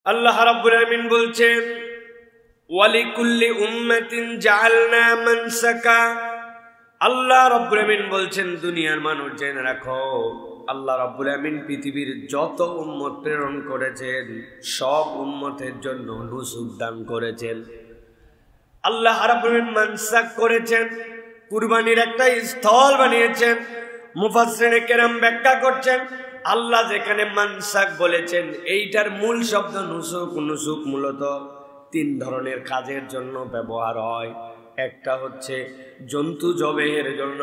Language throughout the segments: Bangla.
আল্লাহ রাব্বুল আলামিন বলছেন ওয়ালিকুল্লি উম্মাতিন জাআলনা মানসাকা। আল্লাহ রাব্বুল আলামিন বলছেন দুনিয়ার মানুষ জেনে রাখো, আল্লাহ রাব্বুল আলামিন পৃথিবীর যত উম্মত প্রেরণ করেছেন সব উম্মতের জন্য নুসুক দান করেছেন। আল্লাহ রাব্বুল আলামিন মানসাক করেছেন, কুরবানির একটা স্থল বানিয়েছেন। মুফাসসিরিনে কেরাম ব্যাখ্যা করছেন আল্লাহ যেখানে মানসাক বলেছেন এইটার মূল শব্দ নুসুক। নুসুক মূলত তিন ধরনের কাজের জন্য ব্যবহার হয়। একটা হচ্ছে জন্তু জবেহের জন্য,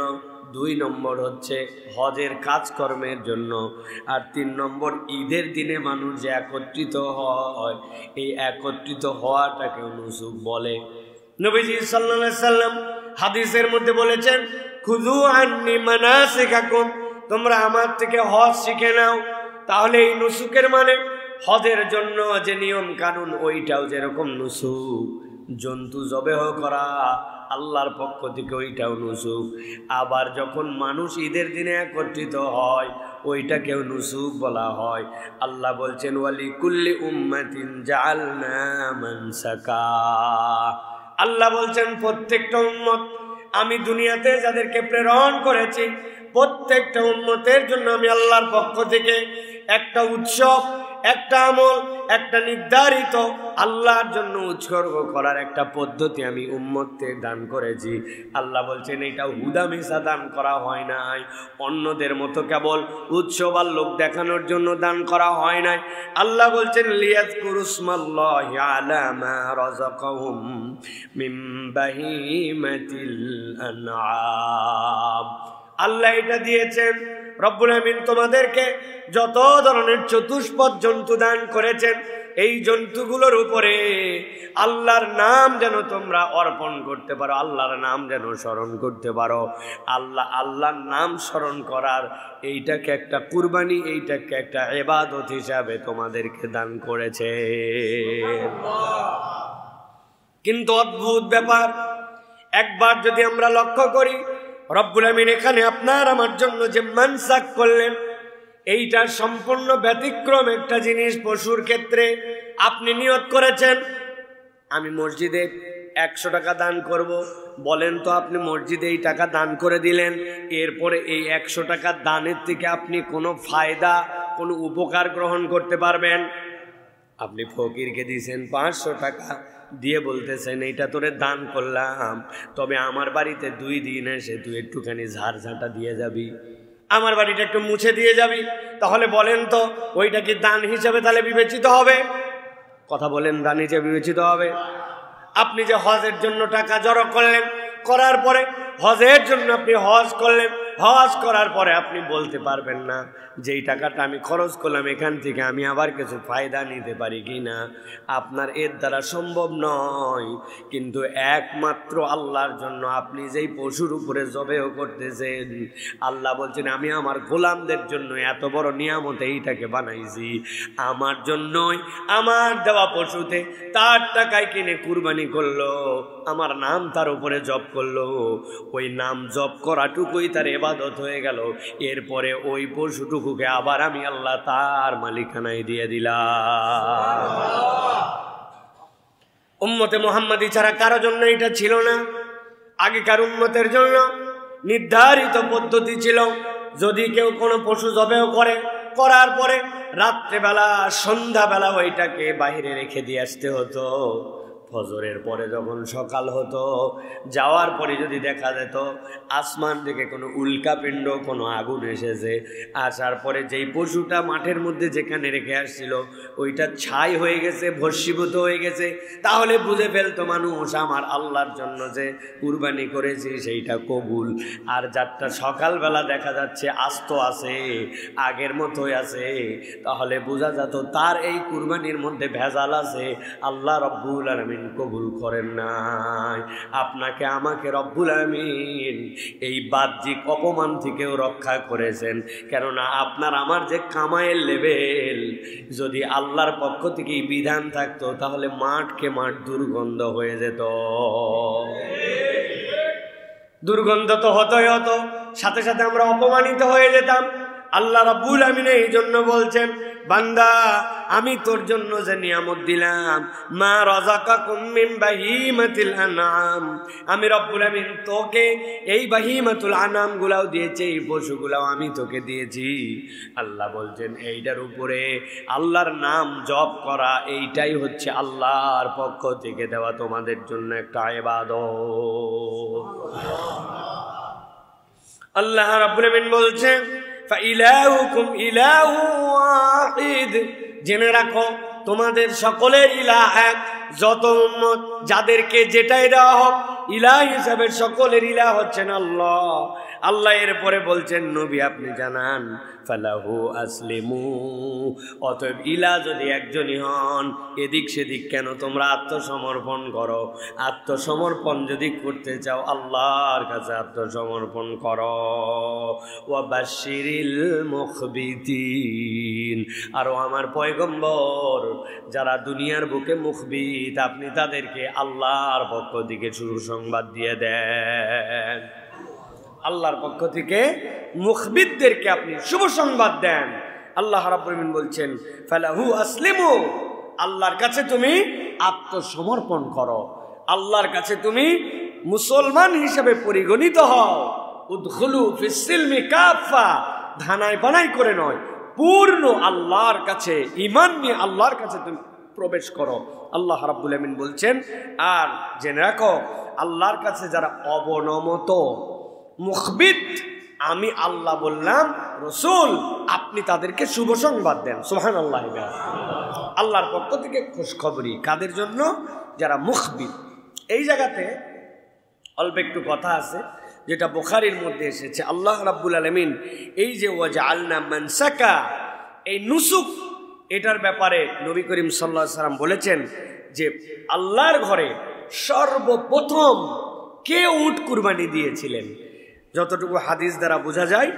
2 নম্বর হচ্ছে হজের কাজকর্মের জন্য, আর 3 নম্বর ঈদের দিনে মানুষ যে একত্রিত হয় এই একত্রিত হওয়াটাকে নুসুক বলে। নবীজি সাল্লাল্লাহু আলাইহি সাল্লাম হাদিসের মধ্যে বলেছেন খুযু আন্নি মানাসিকাকুম, তোমরা আমার থেকে হজ শিখে নাও। তাহলে এই নুসুকের মানে হজের জন্য যে নিয়ম কানুন ওইটাও যেরকম নুসুক, জন্তু জবেহ করা আল্লাহর পক্ষ থেকে ওইটাও নুসুক। আবার যখন মানুষ ঈদের দিনে একত্রিত হয় ওইটাকেও নুসুক বলা হয়। আল্লাহ বলছেন ওয়ালিকুল্লি উম্মাতিন জাআলনা মানসাকা। আল্লাহ বলছেন প্রত্যেকটা উম্মত আমি দুনিয়াতে যাদেরকে প্রেরণ করেছি প্রত্যেকটা উম্মতের জন্য আমি আল্লাহর পক্ষ থেকে একটা উৎসব, একটা আমল, একটা নির্ধারিত আল্লাহর জন্য উৎসর্গ করার একটা পদ্ধতি আমি উম্মতকে দান করেছি। আল্লাহ বলছেন এটা হুদামিসা দান করা হয় নাই, অন্যদের মতো কেবল উৎসব আর লোক দেখানোর জন্য দান করা হয় নাই। আল্লাহ বলছেন লিয়াযকুরুসমাল্লাহি আলা মা রাযাকাহুম মিন বাহিমাতিল আনআম। আল্লাহ এটা দিয়েছেন রব্বুল আমিন তোমাদেরকে যত ধরনের চতুষ্পদ জন্তু দান করেছেন এই জন্তুগুলোর উপরে আল্লাহর নাম যেন তোমরা অর্পণ করতে পারো, আল্লাহর নাম যেন স্মরণ করতে পারো। আল্লাহর নাম স্মরণ করার এইটাকে একটা কুরবানি, এইটাকে একটা ইবাদত হিসাবে তোমাদেরকে দান করেছে। কিন্তু অদ্ভুত ব্যাপার, একবার যদি আমরা লক্ষ্য করি রব্বুল আমিন এখানে আপনার আমার জন্য যে মানসাক করলেন এইটা সম্পূর্ণ ব্যতিক্রম একটা জিনিস। পশুর ক্ষেত্রে আপনি নিয়ত করেছেন আমি মসজিদে 100 টাকা দান করব, বলেন তো আপনি মসজিদে এই টাকা দান করে দিলেন, এরপরে এই 100 টাকা দানের থেকে আপনি কোনো ফায়দা, কোনো উপকার গ্রহণ করতে পারবেন? আপনি ফকিরকে দিয়েছেন 500 টাকা, দিয়ে বলতেছেন এইটা তোরে দান করলাম, তবে আমার বাড়িতে 2 দিন এসে তুই একটুখানি ঝাড়ঝাঁটা দিয়ে যাবি, আমার বাড়িটা একটু মুছে দিয়ে যাবি। তাহলে বলেন তো ওইটা কি দান হিসাবে তাহলে বিবেচিত হবে? কথা বলেন, দান হিসেবে বিবেচিত হবে? আপনি যে হজের জন্য টাকা জড়ো করলেন, করার পরে হজের জন্য আপনি হজ করলেন, হজ করার পরে আপনি বলতে পারবেন না যে এই টাকাটা আমি খরচ করলাম এখান থেকে আমি আবার কিছু ফায়দা নিতে পারি কি না। আপনার এর দ্বারা সম্ভব নয়। কিন্তু একমাত্র আল্লাহর জন্য আপনি যেই পশুর উপরে জবেহ করতেছেন আল্লাহ বলছেন আমি আমার গোলামদের জন্য এত বড় নিয়ামত এইটাকে বানাইছি, আমার জন্যই আমার দেওয়া পশুতে তার টাকায় কিনে কুরবানি করলো, আমার নাম তার উপরে জপ করলো, ওই নাম জপ করাটুকুই তার ইবাদত হয়ে গেল। এরপরে ওই পশুটুকুকে আবার আমি আল্লাহ তার মালিকানায় দিয়ে দিলাম। উম্মতে মুহাম্মাদি ছাড়া কারো জন্য এটা ছিল না। আগেকার উম্মতের জন্য নির্ধারিত পদ্ধতি ছিল, যদি কেউ কোনো পশু জবেহ করে, করার পরে রাত্রেবেলা সন্ধ্যাবেলা ওইটাকে বাইরে রেখে দিয়ে আসতে হতো। ফজরের পরে যখন সকাল হতো যাওয়ার পরে যদি দেখা যেত আসমান থেকে কোনো উল্কাপিণ্ড, কোনো আগুন এসেছে, আসার পরে যেই পশুটা মাঠের মধ্যে যেখানে রেখে আসছিল ওইটা ছাই হয়ে গেছে, ভস্মীভূত হয়ে গেছে, তাহলে বুঝে ফেলতো মানুষ আমার আল্লাহর জন্য যে কুরবানি করেছি সেইটা কবুল। আর যারটা সকালবেলা দেখা যাচ্ছে আস্ত আছে, আগের মতোই আছে, তাহলে বোঝা যেত তার এই কুরবানির মধ্যে ভেজাল আছে, আল্লাহ রব্বুল আলামিন কবুল করেন নাই। আপনাকে আমাকে রব্বুল আমিন এই বাহ্যিক অপমান থেকেও রক্ষা করেছেন, কেননা আপনার আমার যে কামাইয়ের লেভেল যদি আল্লাহর পক্ষ থেকে বিধান থাকতো তাহলে মাঠকে মাঠ দুর্গন্ধ হয়ে যেত। দুর্গন্ধ তো হতোই হতো, সাথে সাথে আমরা অপমানিত হয়ে যেতাম। আল্লাহ রাব্বুল আমিন এই জন্য বলছেন বান্দা আমি তোর জন্য যে নিয়ামত দিলাম, মা রাযাকাকুম মিন বাহিমাতিল আনআম, আমি রব্বুল আমিন তোকে এই বাহিমাতুল আনআম গুলাও দিয়েছি, এই পশুগুলাও আমি তোকে দিয়েছি। আল্লাহ বলছেন এইটার উপরে আল্লাহর নাম জপ করা, এইটাই হচ্ছে আল্লাহর পক্ষ থেকে দেওয়া তোমাদের জন্য একটা ইবাদত। আল্লাহ রাব্বুল আমিন বলছেন ফাইলাহুকুম ইলাহু ওয়াহিদ, জেনে রাখো তোমাদের সকলের ইলাহ এক। যত উম্মত যাদেরকে যেটাই দেওয়া হোক ইলাহ হিসাবে সকলের ইলাহ হচ্ছেন আল্লাহ। আল্লাহ এরপরে বলছেন নবী আপনি জানান ফালাহু আসলিমু, অতএব ইলাহ যদি একজনই হন এদিক সেদিক কেন তোমরা আত্মসমর্পণ করো? আত্মসমর্পণ যদি করতে চাও আল্লাহর কাছে আত্মসমর্পণ করো। ওয়া বাশশিরিল মুখবিতিন, আর আমার পয়গম্বর যারা দুনিয়ার বুকে মুখবিত আপনি তাদেরকে আল্লাহর পক্ষ থেকে সুসংবাদ দিয়ে দেন। আল্লাহর পক্ষ থেকে মুখবিতদেরকে আপনি শুভ সংবাদ দেন। আল্লাহ রাব্বুল আমিন বলছেন ফালাহু আসলিমু, আল্লাহর কাছে তুমি আত্মসমর্পণ করো, আল্লাহর কাছে তুমি মুসলমান হিসেবে পরিগণিত হও। উদখুলু ফিস সিলমি কাফা, ধানায় বানাই করে নয়, পূর্ণ আল্লাহর কাছে ঈমান নিয়ে আল্লাহর কাছে তুমি প্রবেশ করো। আল্লাহ রাব্বুল আমিন বলছেন আর জেনে রাখো আল্লাহর কাছে যারা অবনমত মুখবিত, আমি আল্লাহ বললাম রাসূল আপনি তাদেরকে শুভ সংবাদ দেন। সুবহানাল্লাহ। আল্লাহর পক্ষ থেকে খুশখবরি কাদের জন্য? যারা মুখবিত। এই জায়গাতে অল্প একটু কথা আছে যেটা বুখারীর মধ্যে এসেছে। আল্লাহ রাব্বুল আলামিন এই যে ওয়াজআলনা মানসাকা, এই নুসুক, এটার ব্যাপারে নবী করিম সাল্লাল্লাহু আলাইহি ওয়াসাল্লাম বলেছেন যে আল্লাহর ঘরে সর্বপ্রথম কে উট কুরবানি দিয়েছিলেন? যতটুকু হাদিস দ্বারা বোঝা যায়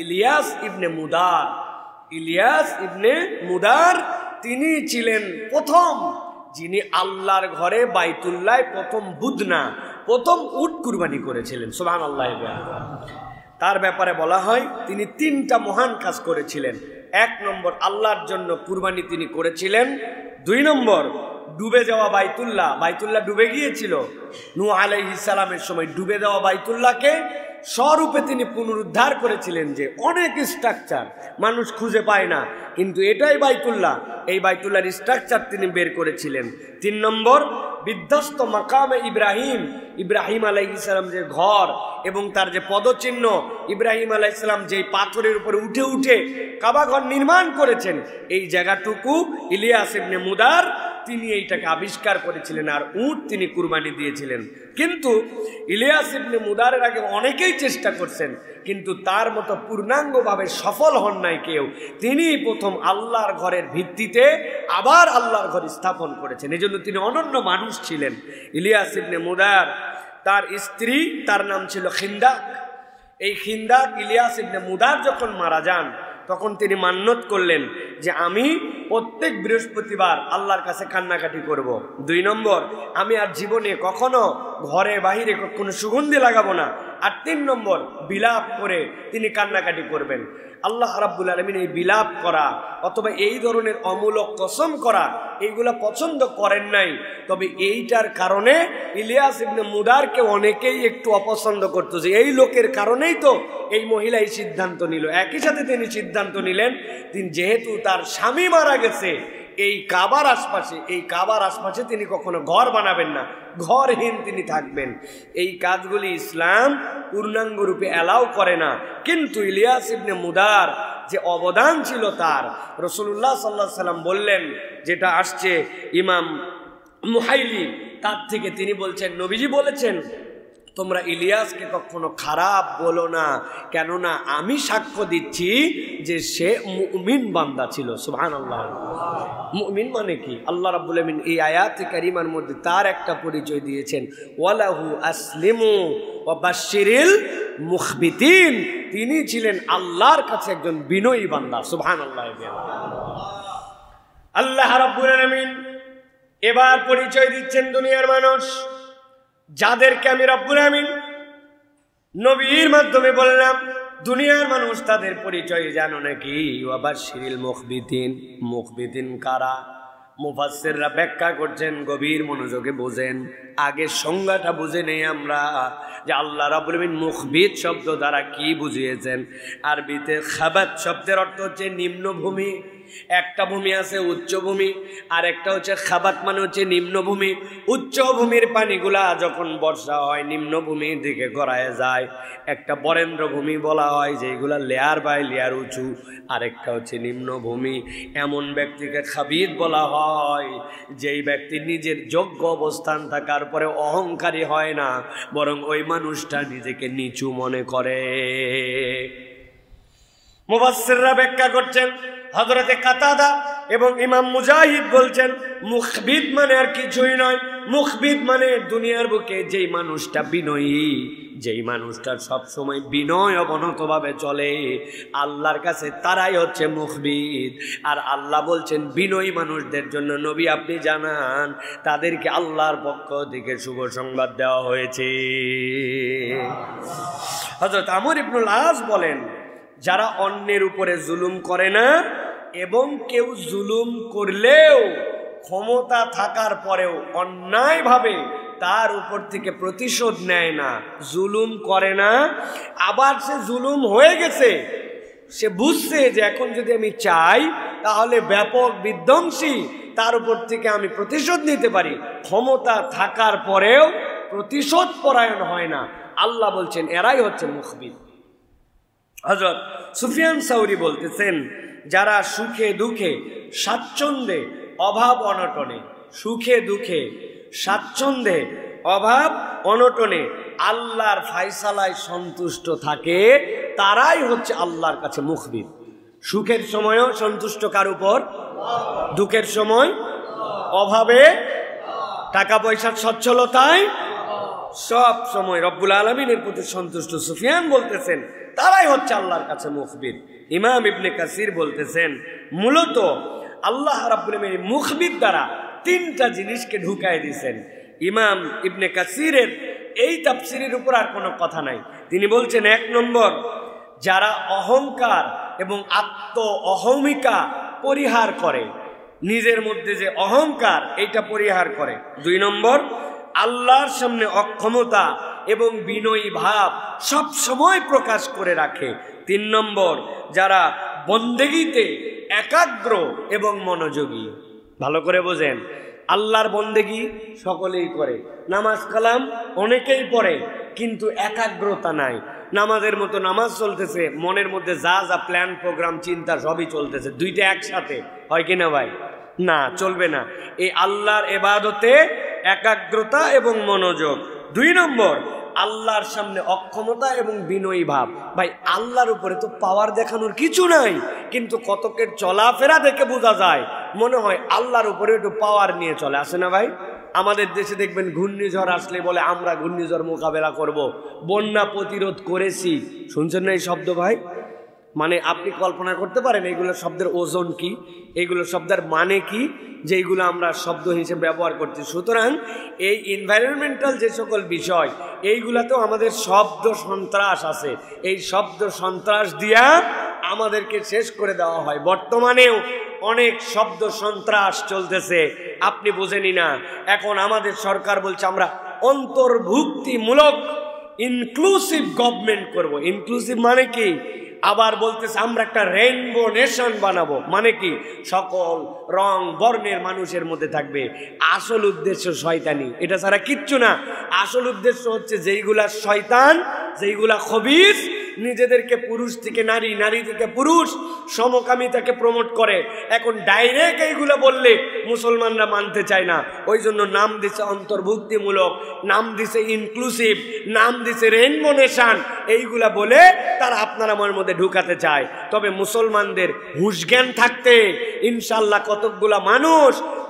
ইলিয়াস ইবনে মুদার, ইলিয়াস ইবনে মুদার তিনি ছিলেন প্রথম যিনি আল্লাহর ঘরে বাইতুল্লাহ প্রথম বুদনা, প্রথম উট কুরবানি করেছিলেন। সুবহানাল্লাহ। তার ব্যাপারে বলা হয় তিনি তিনটা মহান কাজ করেছিলেন। 1 নম্বর আল্লাহর জন্য কুরবানি তিনি করেছিলেন। 2 নম্বর ডুবে যাওয়া বাইতুল্লাহ, বাইতুল্লাহ ডুবে গিয়েছিল নূহ আলাইহিস সালামের সময়, ডুবে যাওয়া বাইতুল্লাহকে স্বরূপে তিনি পুনরুদ্ধার করেছিলেন। যে অনেক স্ট্রাকচার মানুষ খুঁজে পায় না, কিন্তু এটাই বাইতুল্লাহ, এই বাইতুল্লাহর স্ট্রাকচার তিনি বের করেছিলেন। 3 নম্বর বিধ্বস্ত মাকামে ইব্রাহিম, ইব্রাহিম আলাইহিস সালাম যে ঘর এবং তার যে পদচিহ্ন, ইব্রাহিম আলাইহিস সালাম যেই পাথরের উপরে উঠে উঠে কাবা ঘর নির্মাণ করেছেন, এই জায়গাটুকু ইলিয়াস ইবনে মুদার তিনি এইটাকে আবিষ্কার করেছিলেন আর উট তিনি কুরবানি দিয়েছিলেন। কিন্তু ইলিয়াস ইবনে মুদারের আগে অনেকেই চেষ্টা করছেন, কিন্তু তার মতো পূর্ণাঙ্গভাবে সফল হন নাই কেউ। তিনি প্রথম আল্লাহর ঘরের ভিত্তিতে আবার আল্লাহর ঘর স্থাপন করেছেন, এজন্য তিনি অনন্য মানুষ ছিলেন। ইলিয়াস ইবনে মুদার, তার স্ত্রী তার নাম ছিল খিন্দাক। এই খিন্দাক ইলিয়াস ইবনে মুদার যখন মারা যান তখন তিনি মান্যত করলেন যে আমি প্রত্যেক বৃহস্পতিবার আল্লাহর কাছে কান্নাকাটি করব। 2 নম্বর আমি আর জীবনে কখনো ঘরে বাহিরে কোনো সুগন্ধি লাগাবো না। আর 3 নম্বর বিলাপ করে তিনি কান্নাকাটি করবেন। আল্লাহ রাব্বুল আলামিন এই বিলাপ করা অথবা এই ধরনের অমূলক কসম করা এইগুলা পছন্দ করেন নাই। তবে এইটার কারণে ইলিয়াস ইবনে মুদারকে অনেকেই একটু অপছন্দ করতো যে এই লোকের কারণেই তো এই মহিলা এই সিদ্ধান্ত নিল। একই সাথে তিনি সিদ্ধান্ত নিলেন তিনি যেহেতু তার স্বামী মারা গেছে, এই কাবার আশপাশে, এই কাবার আশপাশে তিনি কখনো ঘর বানাবেন না, ঘরহীন তিনি থাকবেন। এই কাজগুলি ইসলাম পূর্ণাঙ্গ রূপে অ্যালাউ করে না। কিন্তু ইলিয়াস ইবনে মুদার যে অবদান ছিল তার, রাসূলুল্লাহ সাল্লাল্লাহু আলাইহি সাল্লাম বললেন, যেটা আসছে ইমাম মুহাইলি তার থেকে, তিনি বলছেন নবীজি বলেছেন তোমরা ইলিয়াসকে কখনো খারাপ বলো না, কেননা আমি সাক্ষ্য দিচ্ছি যে সে মুমিন বান্দা ছিল। সুবহানাল্লাহ। মুমিন মানে কি? আল্লাহ রাব্বুল আমিন এই আয়াতে কারিমার মধ্যে তার একটা পরিচয় দিয়েছেন, ওয়ালাহু আসলিমু ওয়া বাশশিরিল মুখবিতিন, তিনি ছিলেন আল্লাহর কাছে একজন বিনয়ী বান্দা। সুবহানাল্লাহ। আল্লাহ রাব্বুল আমিন এবার পরিচয় দিচ্ছেন দুনিয়ার মানুষ যাদেরকে আমি রব্বুল আমিন নবীর মাধ্যমে বললাম দুনিয়ার মানুষ তাদের পরিচয় জানো নাকি? ওয়াবাশশিরিল মুখবিতিন। মুখবিতিন কারা? মুফাসসিররা ব্যাখ্যা করছেন, গভীর মনোযোগে বোঝেন। আগে সংজ্ঞাটা বুঝে নেই আমরা যে আল্লাহ রাব্বুল আলামিন মুখবিত শব্দ দ্বারা কি বুঝিয়েছেন। আরবিতে খাবাত শব্দের অর্থ হচ্ছে নিম্নভূমি। একটা ভূমি আছে উচ্চভূমি, আর একটা হচ্ছে খাবাত মানে হচ্ছে নিম্নভূমি। উচ্চভূমির পানিগুলা যখন বর্ষা হয় নিম্নভূমির দিকে গড়ায় যায়। একটা বরেন্দ্র ভূমি বলা হয় যেগুলা লেয়ার বাই লেয়ার উঁচু, আরেকটা হচ্ছে নিম্নভূমি। এমন ব্যক্তিকে খাবিদ বলা হয় যেই ব্যক্তি নিজের যোগ্য অবস্থান থাকার পরে অহংকারী হয় না, বরং ওই মানুষটা নিজেকে নিচু মনে করে। মুফাসসিররা ব্যাখ্যা করছেন, হযরতে কাতাদা এবং ইমাম মুজাহিদ বলছেন মুখবিত মানে আর কিছুই নয়। মুখবিত মানে দুনিয়ার বুকে যেই মানুষটা বিনয়ী, যেই মানুষটা সবসময় বিনয় অবনতভাবে চলে, আল্লাহর কাছে তারাই হচ্ছে মুখবিত। আর আল্লাহ বলছেন বিনয়ী মানুষদের জন্য নবী আপনি জানান তাদেরকে আল্লাহর পক্ষ থেকে শুভ সংবাদ দেওয়া হয়েছে। হযরত আমর ইবনুল আস বলেন, যারা অন্যের উপরে জুলুম করে না এবং কেউ জুলুম করলেও ক্ষমতা থাকার পরেও অন্যায়ভাবে তার উপর থেকে প্রতিশোধ নেয় না, জুলুম করে না, আবার সে জুলুম হয়ে গেছে, সে বুঝছে যে এখন যদি আমি চাই তাহলে ব্যাপক বিধ্বংসী তার উপর থেকে আমি প্রতিশোধ নিতে পারি, ক্ষমতা থাকার পরেও প্রতিশোধ পরায়ণ হয় না, আল্লাহ বলছেন এরাই হচ্ছে মুখবিত। হযরত সুফিয়ান সাউরি বলতেছেন, যারা সুখে দুঃখে স্বাচ্ছন্দ্যে অভাব অনটনে, সুখে দুঃখে স্বাচ্ছন্দ্যে অভাব অনটনে আল্লাহর ফায়সালায় সন্তুষ্ট থাকে, তারাই হচ্ছে আল্লাহর কাছে মুখবিত। সুখের সময়ও সন্তুষ্ট কার উপর? দুঃখের সময়, অভাবে, টাকা পয়সার সচ্ছলতায় সব সময় রব্বুল আলামিনের প্রতি সন্তুষ্ট। সুফিয়ান বলতেছেন তারাই হচ্ছে আল্লাহর কাছে মুখবিত। ইমাম ইবনে কাসির বলতেছেন মূলত আল্লাহ রাব্বুল আলামিন মুখবিত দ্বারা তিনটা জিনিসকে ঢুকায় দিয়েছেন। ইমাম ইবনে কাসিরের এই তাফসীরের উপর আর কোনো কথা নাই। তিনি বলছেন, এক নম্বর, যারা অহংকার এবং আত্ম অহমিকা পরিহার করে, নিজের মধ্যে যে অহংকার এইটা পরিহার করে। দুই নম্বর, আল্লাহর সামনে অক্ষমতা এবং বিনয়ী ভাব সব সময় প্রকাশ করে রাখে। তিন নম্বর, যারা বন্দেগীতে একাগ্র এবং মনোযোগী। ভালো করে বোঝেন, আল্লাহর বন্দেগী সকলেই করে, নামাজ কালাম অনেকেই পড়ে, কিন্তু একাগ্রতা নাই। নামাজের মতো নামাজ চলতেছে, মনের মধ্যে যা যা প্ল্যান প্রোগ্রাম চিন্তা সবই চলতেছে, দুইটা একসাথে হয় কিনা ভাই? না, চলবে না। এই আল্লাহর ইবাদতে একাগ্রতা এবং মনোযোগ। দুই নম্বর, আল্লাহর সামনে অক্ষমতা এবং বিনয়ী ভাব। ভাই আল্লাহর উপরে তো পাওয়ার দেখানোর কিছু নাই, কিন্তু কতকের চলাফেরা দেখে বোঝা যায় মনে হয় আল্লাহর উপরে একটু পাওয়ার নিয়ে চলে আসে না ভাই? আমাদের দেশে দেখবেন ঘূর্ণিঝড় আসলে বলে আমরা ঘূর্ণিঝড় মোকাবেলা করব, বন্যা প্রতিরোধ করেছি। শুনছেন না এই শব্দ ভাই? মানে আপনি কল্পনা করতে পারেন এইগুলো শব্দের ওজন কি, এইগুলো শব্দের মানে কি, যেইগুলো আমরা শব্দ হিসেবে ব্যবহার করছি। সুতরাং এই এনভায়রনমেন্টাল যে সকল বিষয়, এইগুলাতেও আমাদের শব্দ সন্ত্রাস আছে। এই শব্দ সন্ত্রাস দিয়া আমাদেরকে শেষ করে দেওয়া হয়। বর্তমানেও অনেক শব্দ সন্ত্রাস চলতেছে, আপনি বোঝেনি না। এখন আমাদের সরকার বলছে আমরা অন্তর্ভুক্তিমূলক ইনক্লুসিভ গভর্নমেন্ট করব। ইনক্লুসিভ মানে কি? আবার বলতেছে আমরা একটা রেইনবো নেশন বানাবো, মানে কি? সকল রং বর্ণের মানুষের মধ্যে থাকবে। আসল উদ্দেশ্য শয়তানি, এটা ছাড়া কিচ্ছু না। আসল উদ্দেশ্য হচ্ছে যেইগুলা শয়তান, যেইগুলা খবিস, নিজেদেরকে পুরুষ থেকে নারী, নারী থেকে পুরুষ, সমকামিতাকে প্রমোট করে। এখন ডাইরেক্ট এইগুলো বললে মুসলমানরা মানতে চায় না, ওই জন্য নাম দিছে অন্তর্ভুক্তিমূলক, নাম দিছে ইনক্লুসিভ, নাম দিছে রেইনবো নেশন। এইগুলা বলে তারা আপনার আমার মধ্যে ঢুকাতে চায়। তবে মুসলমানদের হুঁশ জ্ঞান থাকতে ইনশাল্লাহ কতকগুলা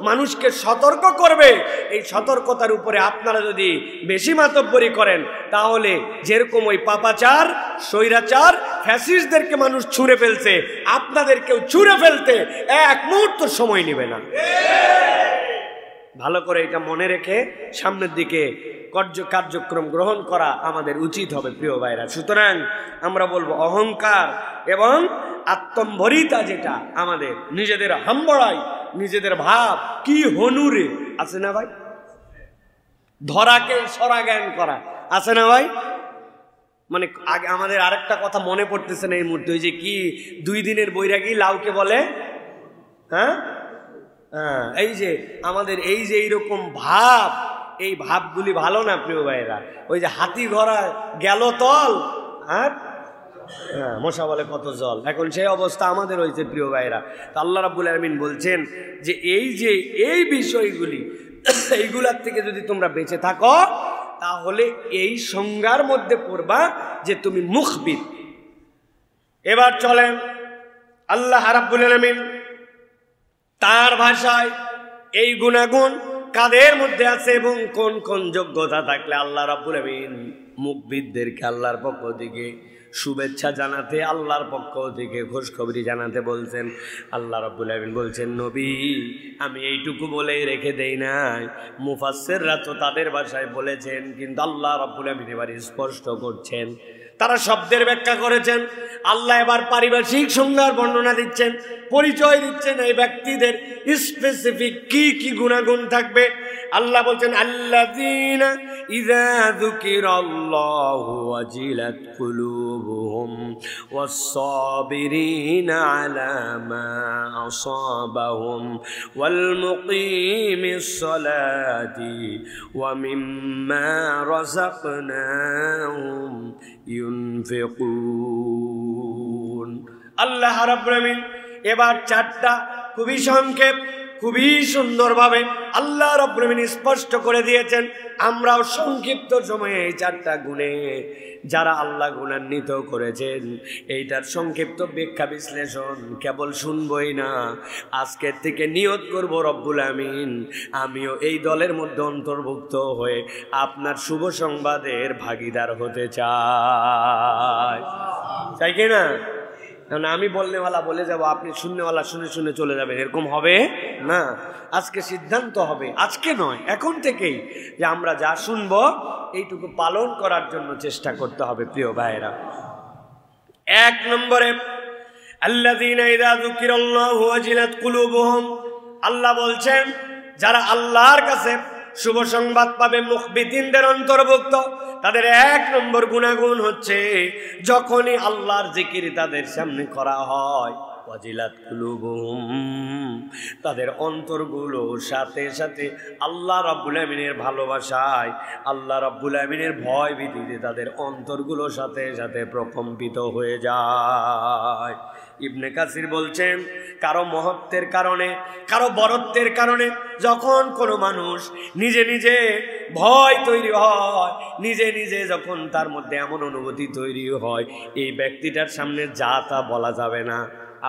মানুষকে সতর্ক করবে। এই সতর্কতার উপরে আপনারা যদি বেশি মাতব্বরি করেন, তাহলে যেরকম ওই পাপাচার, স্বৈরাচার, ফ্যাসিস্টদেরকে মানুষ ছুঁড়ে ফেলছে, আপনাদেরকেও ছুঁড়ে ফেলতে এক মুহূর্ত সময় নেবে না। ভালো করে এটা মনে রেখে সামনের দিকে কার্যক্রম গ্রহণ করা আমাদের উচিত হবে প্রিয় ভাইরা। সুতরাং আমরা বলবো অহংকার এবং আত্মম্ভরিতা যেটা আমাদের, নিজেদের হাম্বড়াই, নিজেদের ভাব কি হনুরে আছে না ভাই, ধরাকে সরা জ্ঞান করা আছে না ভাই। মানে আগে আমাদের আরেকটা কথা মনে পড়তেছে না এই মুহূর্তে, ওই যে কি 2 দিনের বৈরাগী লাউকে বলে, হ্যাঁ হ্যাঁ, এই যে আমাদের এই যে এইরকম ভাব, এই ভাবগুলি ভালো না প্রিয় ভাইরা। ওই যে হাতি ঘোড়া গেল তল আর মশা বলে কত জল, এখন সেই অবস্থা আমাদের হয়েছে প্রিয় ভাইরা। তো আল্লাহ রাব্বুল আলামিন বলছেন যে এই বিষয়গুলি, এইগুলার থেকে যদি তোমরা বেঁচে থাকো তাহলে এই সংজ্ঞার মধ্যে পড়বা যে তুমি মুখবির। এবার চলেন আল্লাহ রাব্বুল আলামিন তার ভাষায় এই গুণাগুণ কাদের মধ্যে আছে এবং কোন কোন যোগ্যতা থাকলে আল্লাহ রাব্বুল আলামিন মুখবিরদেরকে আল্লাহর পক্ষ থেকে শুভেচ্ছা জানাতে, আল্লাহর পক্ষ থেকে খুশখবরি জানাতে বলছেন। আল্লাহ রাব্বুল আলামিন বলছেন, নবী আমি এইটুকু বলেই রেখে দেই নাই, মুফাসসিররা তো তাদের ভাষায় বলেছেন, কিন্তু আল্লাহ রাব্বুল আলামিন এবার স্পষ্ট করছেন, তারা শব্দের ব্যাখ্যা করেছেন। আল্লাহ এবার পারিভাষিক সংজ্ঞার বর্ণনা দিচ্ছেন, পরিচয় দিচ্ছেন এই ব্যক্তিদের স্পেসিফিক কি কি গুণাগুণ থাকবে। আল্লাহ বলছেন, আল্লাযীনা ইযা যুকিরাল্লাহু ওয়াজিলাত কুলুবুহুম ওয়াস-সাবিরিনা আলা মা আসাবাহুম ওয়াল মুকিমিস সালাতি ওয়া মিম্মা রাযাকনাহুম ইউনফিকুন। আল্লাহ রাব্বুল আলামিন এবার 4টা খুবই সংক্ষেপ, খুবই সুন্দরভাবে আল্লাহ রাব্বুল আলামিন স্পষ্ট করে দিয়েছেন। আমরাও সংক্ষিপ্ত সময়ে এই 4টা গুণে যারা আল্লাহ গুণান্বিত করেছেন এইটার সংক্ষিপ্ত ব্যাখ্যা বিশ্লেষণ কেবল শুনবই না, আজকের থেকে নিয়ত করব রব্বুল আমিন আমিও এই দলের মধ্যে অন্তর্ভুক্ত হয়ে আপনার শুভ সংবাদের ভাগীদার হতে চাই কি না? কারণ আমি বলনেওয়ালা বলে যাব, আপনি শুননেওয়ালা শুনে শুনে চলে যাবেন, এরকম হবে না। আজকে সিদ্ধান্ত হবে, আজকে নয় এখন থেকেই, যে আমরা যা শুনবো এইটুকু পালন করার জন্য চেষ্টা করতে হবে প্রিয় ভাইয়েরা। 1 নম্বরে আল্লাযীনা ইযা যুকিরাল্লাহু ওয়াজিলাত কুলুবুহুম, আল্লাহ বলছেন যারা আল্লাহর কাছে শুভ সংবাদ পাবে, মুখবিতিনদের অন্তর্ভুক্ত, তাদের 1 নম্বর গুণাগুণ হচ্ছে যখনই আল্লাহর জিকির তাদের সামনে করা হয়, ওয়াজিলাত কুলুবুহুম, তাদের অন্তরগুলো সাথে সাথে আল্লাহ রাব্বুল আমিনের ভালোবাসায়, আল্লাহ রাব্বুল আমিনের ভয় ভীতিতে তাদের অন্তরগুলো সাথে সাথে প্রকম্পিত হয়ে যায়। ইবনে কাসির বলছেন, কারো মহত্বের কারণে, কারো বরত্বের কারণে যখন কোনো মানুষ নিজে নিজে ভয় তৈরি হয়, নিজে নিজে যখন তার মধ্যে এমন অনুভূতি তৈরি হয়, এই ব্যক্তিটার সামনে যা তা বলা যাবে না।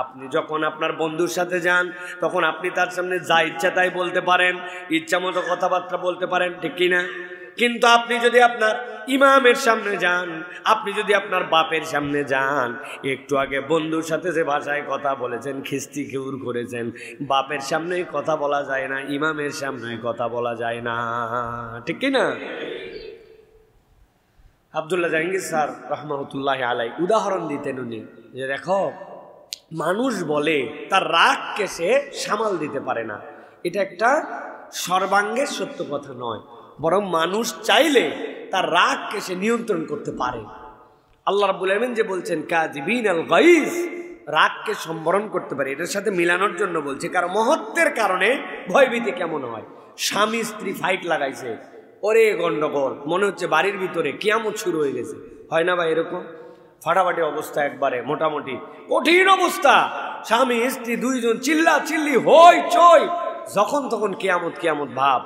আপনি যখন আপনার বন্ধুর সাথে যান তখন আপনি তার সামনে যা ইচ্ছা তাই বলতে পারেন, ইচ্ছা মতো কথাবার্তা বলতে পারেন, ঠিক কিনা? কিন্তু আপনি যদি আপনার ইমামের সামনে যান, আপনি যদি আপনার বাপের সামনে যান, একটু আগে বন্ধুর সাথে যে ভাষায় কথা বলেছেন, খিস্তি খেউর করেছেন, বাপের সামনেই কথা বলা যায় না, ইমামের সামনে কথা বলা যায় না, ঠিক কিনা? আব্দুল্লাহ জাহাঙ্গীর স্যার রহমাতুল্লাহি আলাইহি উদাহরণ দিতেন উনি, যে দেখো মানুষ বলে তার রাগকে সে সামাল দিতে পারে না, এটা একটা সর্বাঙ্গের সত্য কথা নয়, বরং মানুষ চাইলে তার রাগকে সে নিয়ন্ত্রণ করতে পারে। আল্লাহ রাব্বুল আমিন যে বলছেন কাযিবিনাল গাইজ, রাগকে সম্বরণ করতে পারে, এটার সাথে মিলানোর জন্য বলছে। কারণ মহত্বের কারণে ভয়ভীতি কেমন হয়, স্বামী স্ত্রী ফাইট লাগাইছে, ওরে গন্ডগোল, মনে হচ্ছে বাড়ির ভিতরে কিয়ামত শুরু হয়ে গেছে, হয় না ভাই এরকম? ফাটাফাটি অবস্থা, একবারে মোটামুটি কঠিন অবস্থা, স্বামী স্ত্রী 2 জন চিল্লা চিল্লি হই চই, যখন তখন কিয়ামত কিয়ামত ভাব।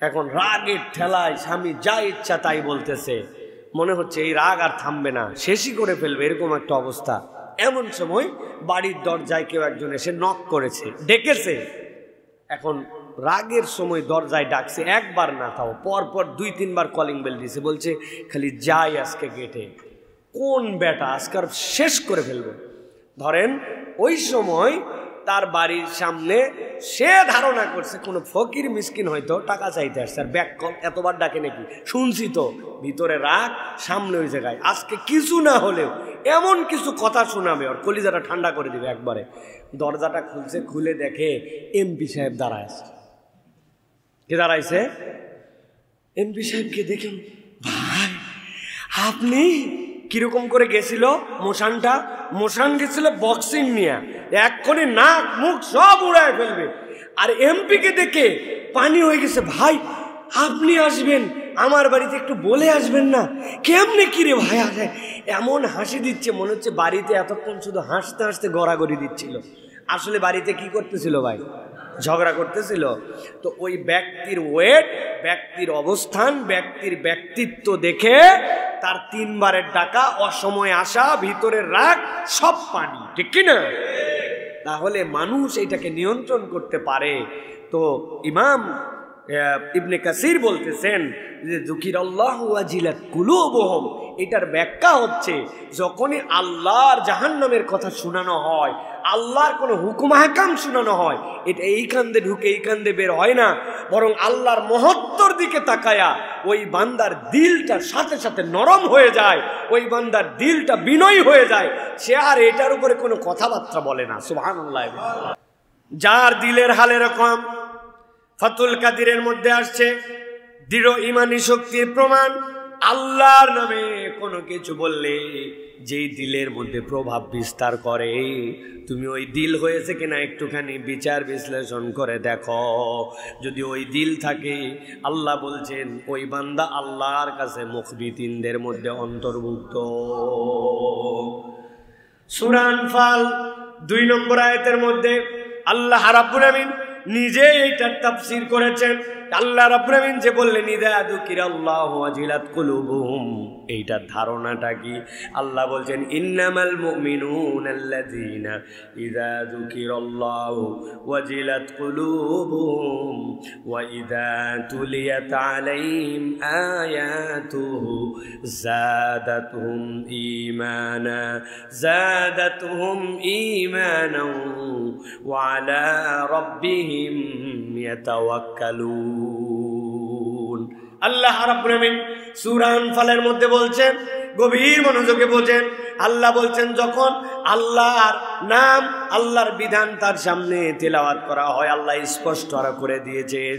এখন রাগের ঠেলায় স্বামী যা ইচ্ছা তাই বলতেছে, মনে হচ্ছে এই রাগ আর থামবে না, শেষই করে ফেলবে, এরকম একটা অবস্থা। এমন সময় বাড়ির দরজায় কেউ একজন এসে নক করেছে, ডেকেছে। এখন রাগের সময় দরজায় ডাকছে, একবার না তাও পরপর 2-3 বার কলিং বেল দিছে, বলছে খালি যাই আজকে গেটে, কোন বেটা আজকার শেষ করে ফেলবো। ধরেন ওই সময় তার বাড়ির সামনে সে ধারণা করছে কোনো ফকির মিসকিন হয়তো টাকা চাইতে আসছে, আর ব্যাক কল এতবার ডাকে নাকি শুনছি তো, ভিতরে রাখ, সামনে ওই জায়গায় আজকে কিছু না হলেও এমন কিছু কথা শোনাবে, ওর কলিজাটা ঠান্ডা করে দিবে একবারে। দরজাটা খুলছে, খুলে দেখে এমপি সাহেব দাঁড়ায় আছে। কে দাঁড়াইছে? এমপি সাহেবকে দেখে, ভাই আপনি কিরকম করে গেছিল মোশানটা? মোশান গেছিল বক্সিং নিয়ে, এক্ষুনি নাক মুখ সব উড়ায় ফেলবে। আর এমপিকে দেখে পানি হয়ে গেছে, ভাই আপনি আসবেন আমার বাড়িতে, একটু বলে আসবেন না? কেমনে কিরে ভাই আসে? এমন হাসি দিচ্ছে মনে হচ্ছে বাড়িতে এতক্ষণ শুধু হাসতে হাসতে গড়াগড়ি দিচ্ছিল, আসলে বাড়িতে কি করতেছিল ভাই? ঝগড়া করতেছিল। তো ওই ব্যক্তির ওয়েট, ব্যক্তির অবস্থান, ব্যক্তির ব্যক্তিত্ব দেখে তার 3 বারের ডাকা, অসময় আসা, ভিতরের রাগ, সব পানি, ঠিক কিনা? তাহলে মানুষ এটাকে নিয়ন্ত্রণ করতে পারে। তো ইমাম ইবনে কাসির বলতেছেন যে যুকিরাল্লাহু ওয়াজিলাত কুলুবুহুম, এটার ব্যাখ্যা হচ্ছে যখনই আল্লাহর জাহান্নামের কথা শোনানো হয়, আল্লাহর কোনো হুকুম আহকাম শোনানো হয়, এটা এইখান দিয়ে ঢুকে এইখান দিয়ে বের হয় না, বরং আল্লাহর মহত্বর দিকে তাকায়া ওই বান্দার দিলটা সাথে সাথে নরম হয়ে যায়, ওই বান্দার দিলটা বিনয়ী হয়ে যায়, সে আর এটার উপরে কোনো কথাবার্তা বলে না। সুবহানাল্লাহ। যার দিলের হাল এরকম, ফাতুল কাদিরের মধ্যে আসছে দৃঢ় ইমানি শক্তির প্রমাণ, আল্লাহর নামে কোনো কিছু বললে যেই দিলের মধ্যে প্রভাব বিস্তার করে, তুমি ওই দিল হয়েছে কিনা একটুখানি বিচার বিশ্লেষণ করে দেখো। যদি ওই দিল থাকে, আল্লাহ বলছেন ওই বান্দা আল্লাহর কাছে মুখবিতিনদের মধ্যে অন্তর্ভুক্ত। সূরা আনফাল 2 নম্বর আয়াতের মধ্যে আল্লাহ রাব্বুল আমিন নিজে এইটার তাফসীর করেছেন। আল্লাহ রাব্বুল আমিন যে বললেন ইযা যুকিরাল্লাহু ওয়াজিলাত কুলুবুহুম, এইটার ধারণাটা কি? আল্লাহ বলছেন ইন্নামাল মুমিনুনাল্লাযীনা ইযা যুকিরাল্লাহু ওয়াজিলাত কুলুবুহুম ওয়া ইযা তুলিয়াত আলাইহিম আয়াতুহু যাদাতুহুম ঈমানা ওয়া আলা রাব্বিহিম ইয়াতাওয়াক্কালুন। আল্লাহ রাব্বুল আমিন সূরা আনফালের মধ্যে বলছেন, গভীর মনোযোগে বোঝেন, আল্লাহ বলছেন যখন আল্লাহর নাম, আল্লাহর বিধান তার সামনে তেলাওয়াত করা হয়, আল্লাহ স্পষ্ট করে দিয়েছেন,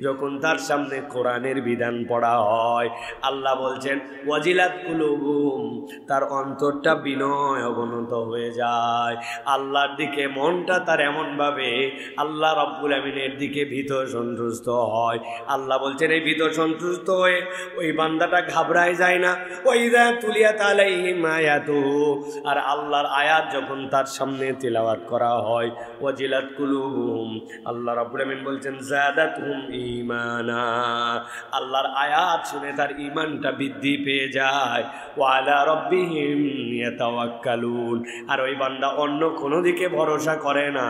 যখন তার সামনে কোরআনের বিধান পড়া হয়, আল্লাহ বলছেন ওয়াজিলাত কুলুবুহুম, তার অন্তরটা বিনয় অবনত হয়ে যায়, আল্লাহর দিকে মনটা তার এমনভাবে আল্লাহ রাব্বুল আমিনের দিকে ভীত সন্তুষ্ট হয়। আল্লাহ বলছেন এই ভীত সন্তুষ্ট হয়ে ওই বান্দাটা ঘাবড়ায় যায় না। ওয়াইযা তুলিয়াত আলাইহিম আয়াতুহু, আর আল্লাহর আয়াত যখন তার সামনে তিলাওয়াত করা হয়, ওয়াজিলাত কুলুবুহুম, আল্লাহ রাব্বুল আমিন বলছেন যাদাতুহুম ঈমানা, আল্লাহর আয়াত শুনে তার ঈমানটা বৃদ্ধি পেয়ে যায়। ওয়া আলা রাব্বিহিম ইয়াতাওয়াক্কালুন, আর ওই বান্দা অন্য কোনো দিকে ভরসা করে না।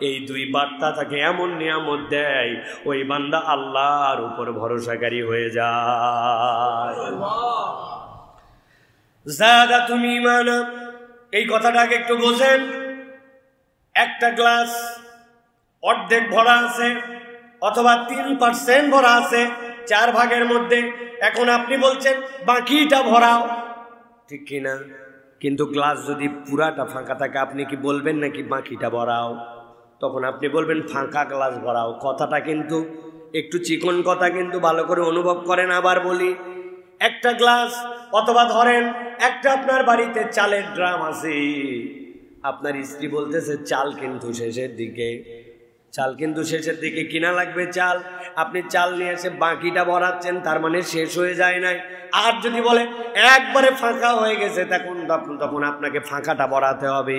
এই 2 বার্তা তাকে এমন নিয়ামত দেয়, ওই বান্দা আল্লাহর উপর ভরসাকারী হয়ে যায়। যাদাতুহুম ঈমানা, এই কথাটাকে একটু বোঝেন। একটা গ্লাস অর্ধেক ভরা আছে অথবা 3% ভরা আছে 4 ভাগের মধ্যে, এখন আপনি বলছেন বাকিটা ভরাও, ঠিক কিনা? কিন্তু গ্লাস যদি পুরাটা ফাঁকা থাকে, আপনি কি বলবেন নাকি বাকিটা ভরাও? তখন আপনি বলবেন ফাঁকা গ্লাস ভরাও। কথাটা কিন্তু একটু চিকন কথা, কিন্তু ভালো করে অনুভব করেন। আবার বলি, একটা গ্লাস অথবা ধরেন একটা আপনার বাড়িতে চালের ড্রাম আছে, আপনার স্ত্রী বলতেছে চাল কিন্তু শেষের দিকে, চাল কিন্তু শেষের দিকে কিনা লাগবে চাল, আপনি চাল নিয়ে এসে বাকিটা ভরাচ্ছেন, তার মানে শেষ হয়ে যায় নাই। আর যদি বলে একবারে ফাঁকা হয়ে গেছে, তখন আপনাকে ফাঁকাটা ভরাতে হবে,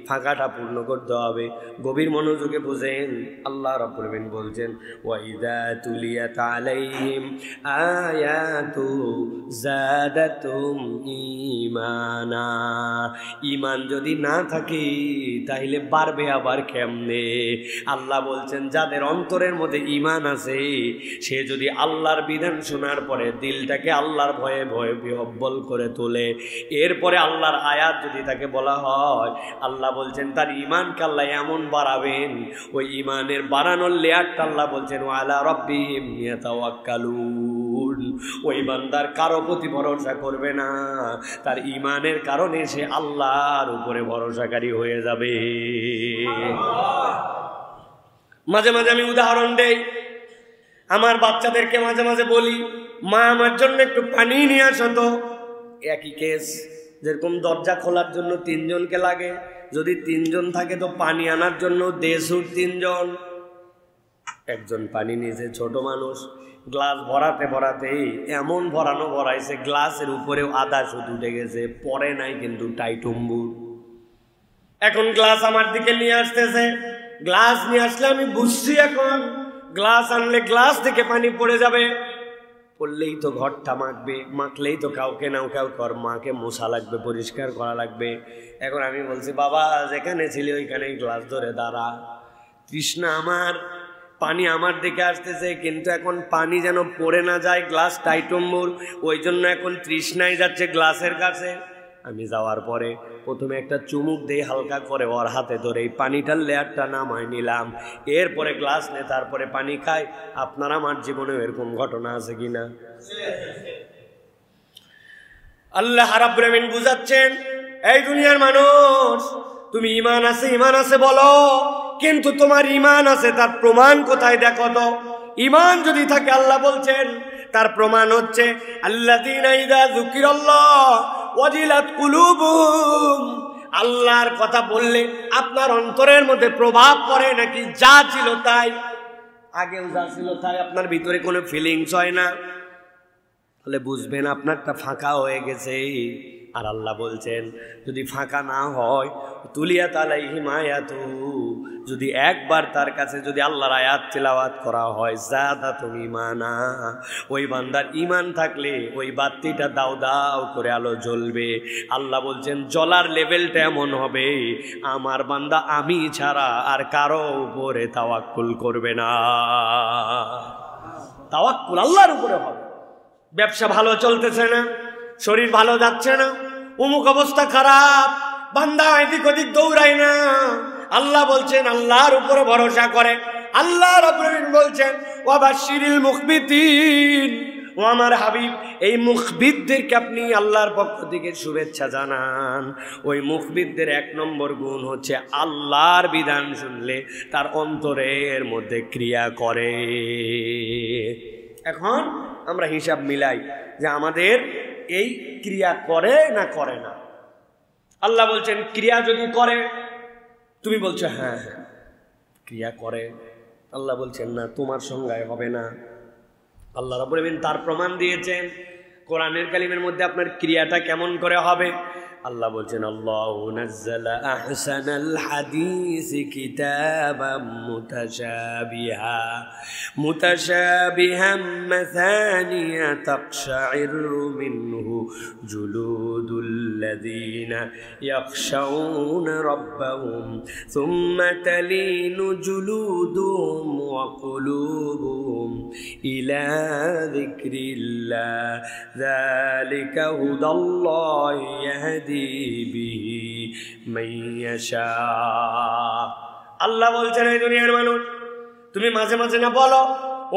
ফাঁকাটা পূর্ণ করতে হবে। গভীর মনোযোগে বুঝেন, আল্লাহ রাব্বুল আমিন বলছেন ওয়াইযা তুলিয়াত আলাইহিম আয়াতু যাদাতুহুম ঈমানা, ঈমান যদি না থাকে তাহলে বাড়বে আবার কেমনে? আল্লাহ বলছেন যাদের অন্তরের মধ্যে ঈমান আছে আছে, সে যদি আল্লাহর বিধান শোনার পরে দিলটাকে আল্লাহর ভয়ে ভয়ে বিহব্বল করে তোলে, এরপরে আল্লাহর আয়াত যদি তাকে বলা হয়, আল্লাহ বলছেন তার ঈমানকে আল্লাহ এমন বাড়াবেন, ওই ঈমানের বাড়ানোর লেয়ারটা আল্লাহ বলছেন ওয়ালা রাব্বিহিম ইয়াতাওয়াক্কালুন। ওই বান্দার কারো প্রতি ভরসা করবে না, তার ঈমানের কারণে সে আল্লাহর উপরে ভরসাকারী হয়ে যাবে। মাঝে মাঝে আমি উদাহরণ দেই, আমার বাচ্চাদেরকে মাঝে মাঝে বলি, মা আমার জন্য একটু পানি নিয়ে আসো তো। একই কেস, যেরকম দরজা খোলার জন্য 3 জনকে লাগে, যদি 3 জন থাকে তো পানি আনার জন্য 150 3 জন। একজন পানি নিয়েছে, ছোট মানুষ, গ্লাস ভরাতে ভরাতেই এমন ভরাইছে গ্লাসের উপরেও আধা সুত উঠে গেছে, পরে নাই কিন্তু টাইটুম্বুর। এখন গ্লাস আমার দিকে নিয়ে আসতেছে, গ্লাস নিয়ে আসলে আমি বুঝছি এখন গ্লাস আনলে গ্লাস থেকে পানি পড়ে যাবে, পড়লেই তো ঘরটা মাখবে, মাখলেই তো কাউকে নাও কাউকে ওর মাকে মোছা লাগবে, পরিষ্কার করা লাগবে। এখন আমি বলছি, বাবা যেখানে ছিলি ওইখানেই গ্লাস ধরে দাঁড়া। তৃষ্ণা আমার, পানি আমার দিকে আসতেছে, কিন্তু এখন পানি যেন পড়ে না যায়, গ্লাস টাইটম্বুর, ওই জন্য এখন তৃষ্ণাই যাচ্ছে গ্লাসের কাছে। আমি যাওয়ার পরে প্রথমে একটা চুমুক দিয়ে হালকা করে ওর হাতে ধরে এই পানিটার লেয়ারটা নামাই নিলাম, এরপরে গ্লাস নে তারপরে পানি খাই। আপনার আমার জীবনে এরকম ঘটনা আছে কিনা? আল্লাহ রাব্বুল আমিন বুঝাচ্ছেন, এই দুনিয়ার মানুষ, তুমি ঈমান আছে বলো, কিন্তু তোমার ঈমান আছে তার প্রমাণ কোথায় দেখো তো। ঈমান যদি থাকে, আল্লাহ বলছেন তার প্রমাণ হচ্ছে আল্লাযীনা ইযা যুকিরাল্লাহ ওয়াজিলাত কুলুবুহুম। আল্লাহর কথা বললে আপনার অন্তরের মধ্যে প্রভাব পড়ে নাকি? যা ছিল তাই, আগেও যা ছিল তাই, আপনার ভিতরে কোনো ফিলিংস হয় না, তাহলে বুঝবেন আপনারটা ফাঁকা হয়ে গেছে। আর আল্লাহ বলছেন যদি ফাঁকা না হয়, তুলিয়াত আলাইহিম আয়াতু, যদি একবার তার কাছে যদি আল্লাহর আয়াত তেলাওয়াত করা হয়, যাদাতুম ঈমানা, ওই বান্দার ঈমান থাকলে ওই বাতিটা দাও দাও করে আলো জ্বলবে। আল্লাহ বলছেন জ্বলার লেভেলটা এমন হবে, আমার বান্দা আমি ছাড়া আর কারো উপরে তাওয়াক্কুল করবে না। তাওয়াক্কুল আল্লাহর উপরে হবে। ব্যবসা ভালো চলতেছে না, শরীর ভালো যাচ্ছে না, অমুক অবস্থা খারাপ, বান্দা এদিক ওদিক দৌড়ায় না, আল্লাহ বলছেন আল্লাহর উপরে ভরসা করে। আল্লাহ রাব্বুল আমিন বলছেন ওয়াবাশশিরিল মুখবিতিন, ও আমার হাবিব এই মুখবিতদেরকে আপনি আল্লাহর পক্ষ থেকে শুভেচ্ছা জানান। ওই মুখবিতদের 1 নম্বর গুণ হচ্ছে আল্লাহর বিধান শুনলে তার অন্তরের মধ্যে ক্রিয়া করে। এখন আমরা হিসাব মিলাই যে আমাদের এই ক্রিয়া করে না করে না। আল্লাহ বলছেন ক্রিয়া যদি করে, তুমি বলছো হ্যাঁ হ্যাঁ ক্রিয়া করে, আল্লাহ বলছেন না, তোমার সংজ্ঞায় হবে না। আল্লাহ রাব্বুল আমিন তার প্রমাণ দিয়েছেন কোরআনের কালিমের মধ্যে আপনার ক্রিয়াটা কেমন করে হবে। আল্লাহ বলছেন আল্লাহু নাযালা আহসানাল হাদিসি কিতাবাম মুতাশাবিহাম মাসানিয়া তাকশাইরু মিনহু জুলুদুল্লাযীনা ইয়াখশাউনা রাব্বাহুম সুম্মা তালিনু জুলুদুহুম ওয়া কুলুবুহুম ইলা যিকরিল্লাহ যালিকা হুদাল্লাহি ইয়াহদি বিহি মাইয়াশা। আল্লাহ বলছেন এই দুনিয়ার মানুষ, তুমি মাঝে মাঝে না বলো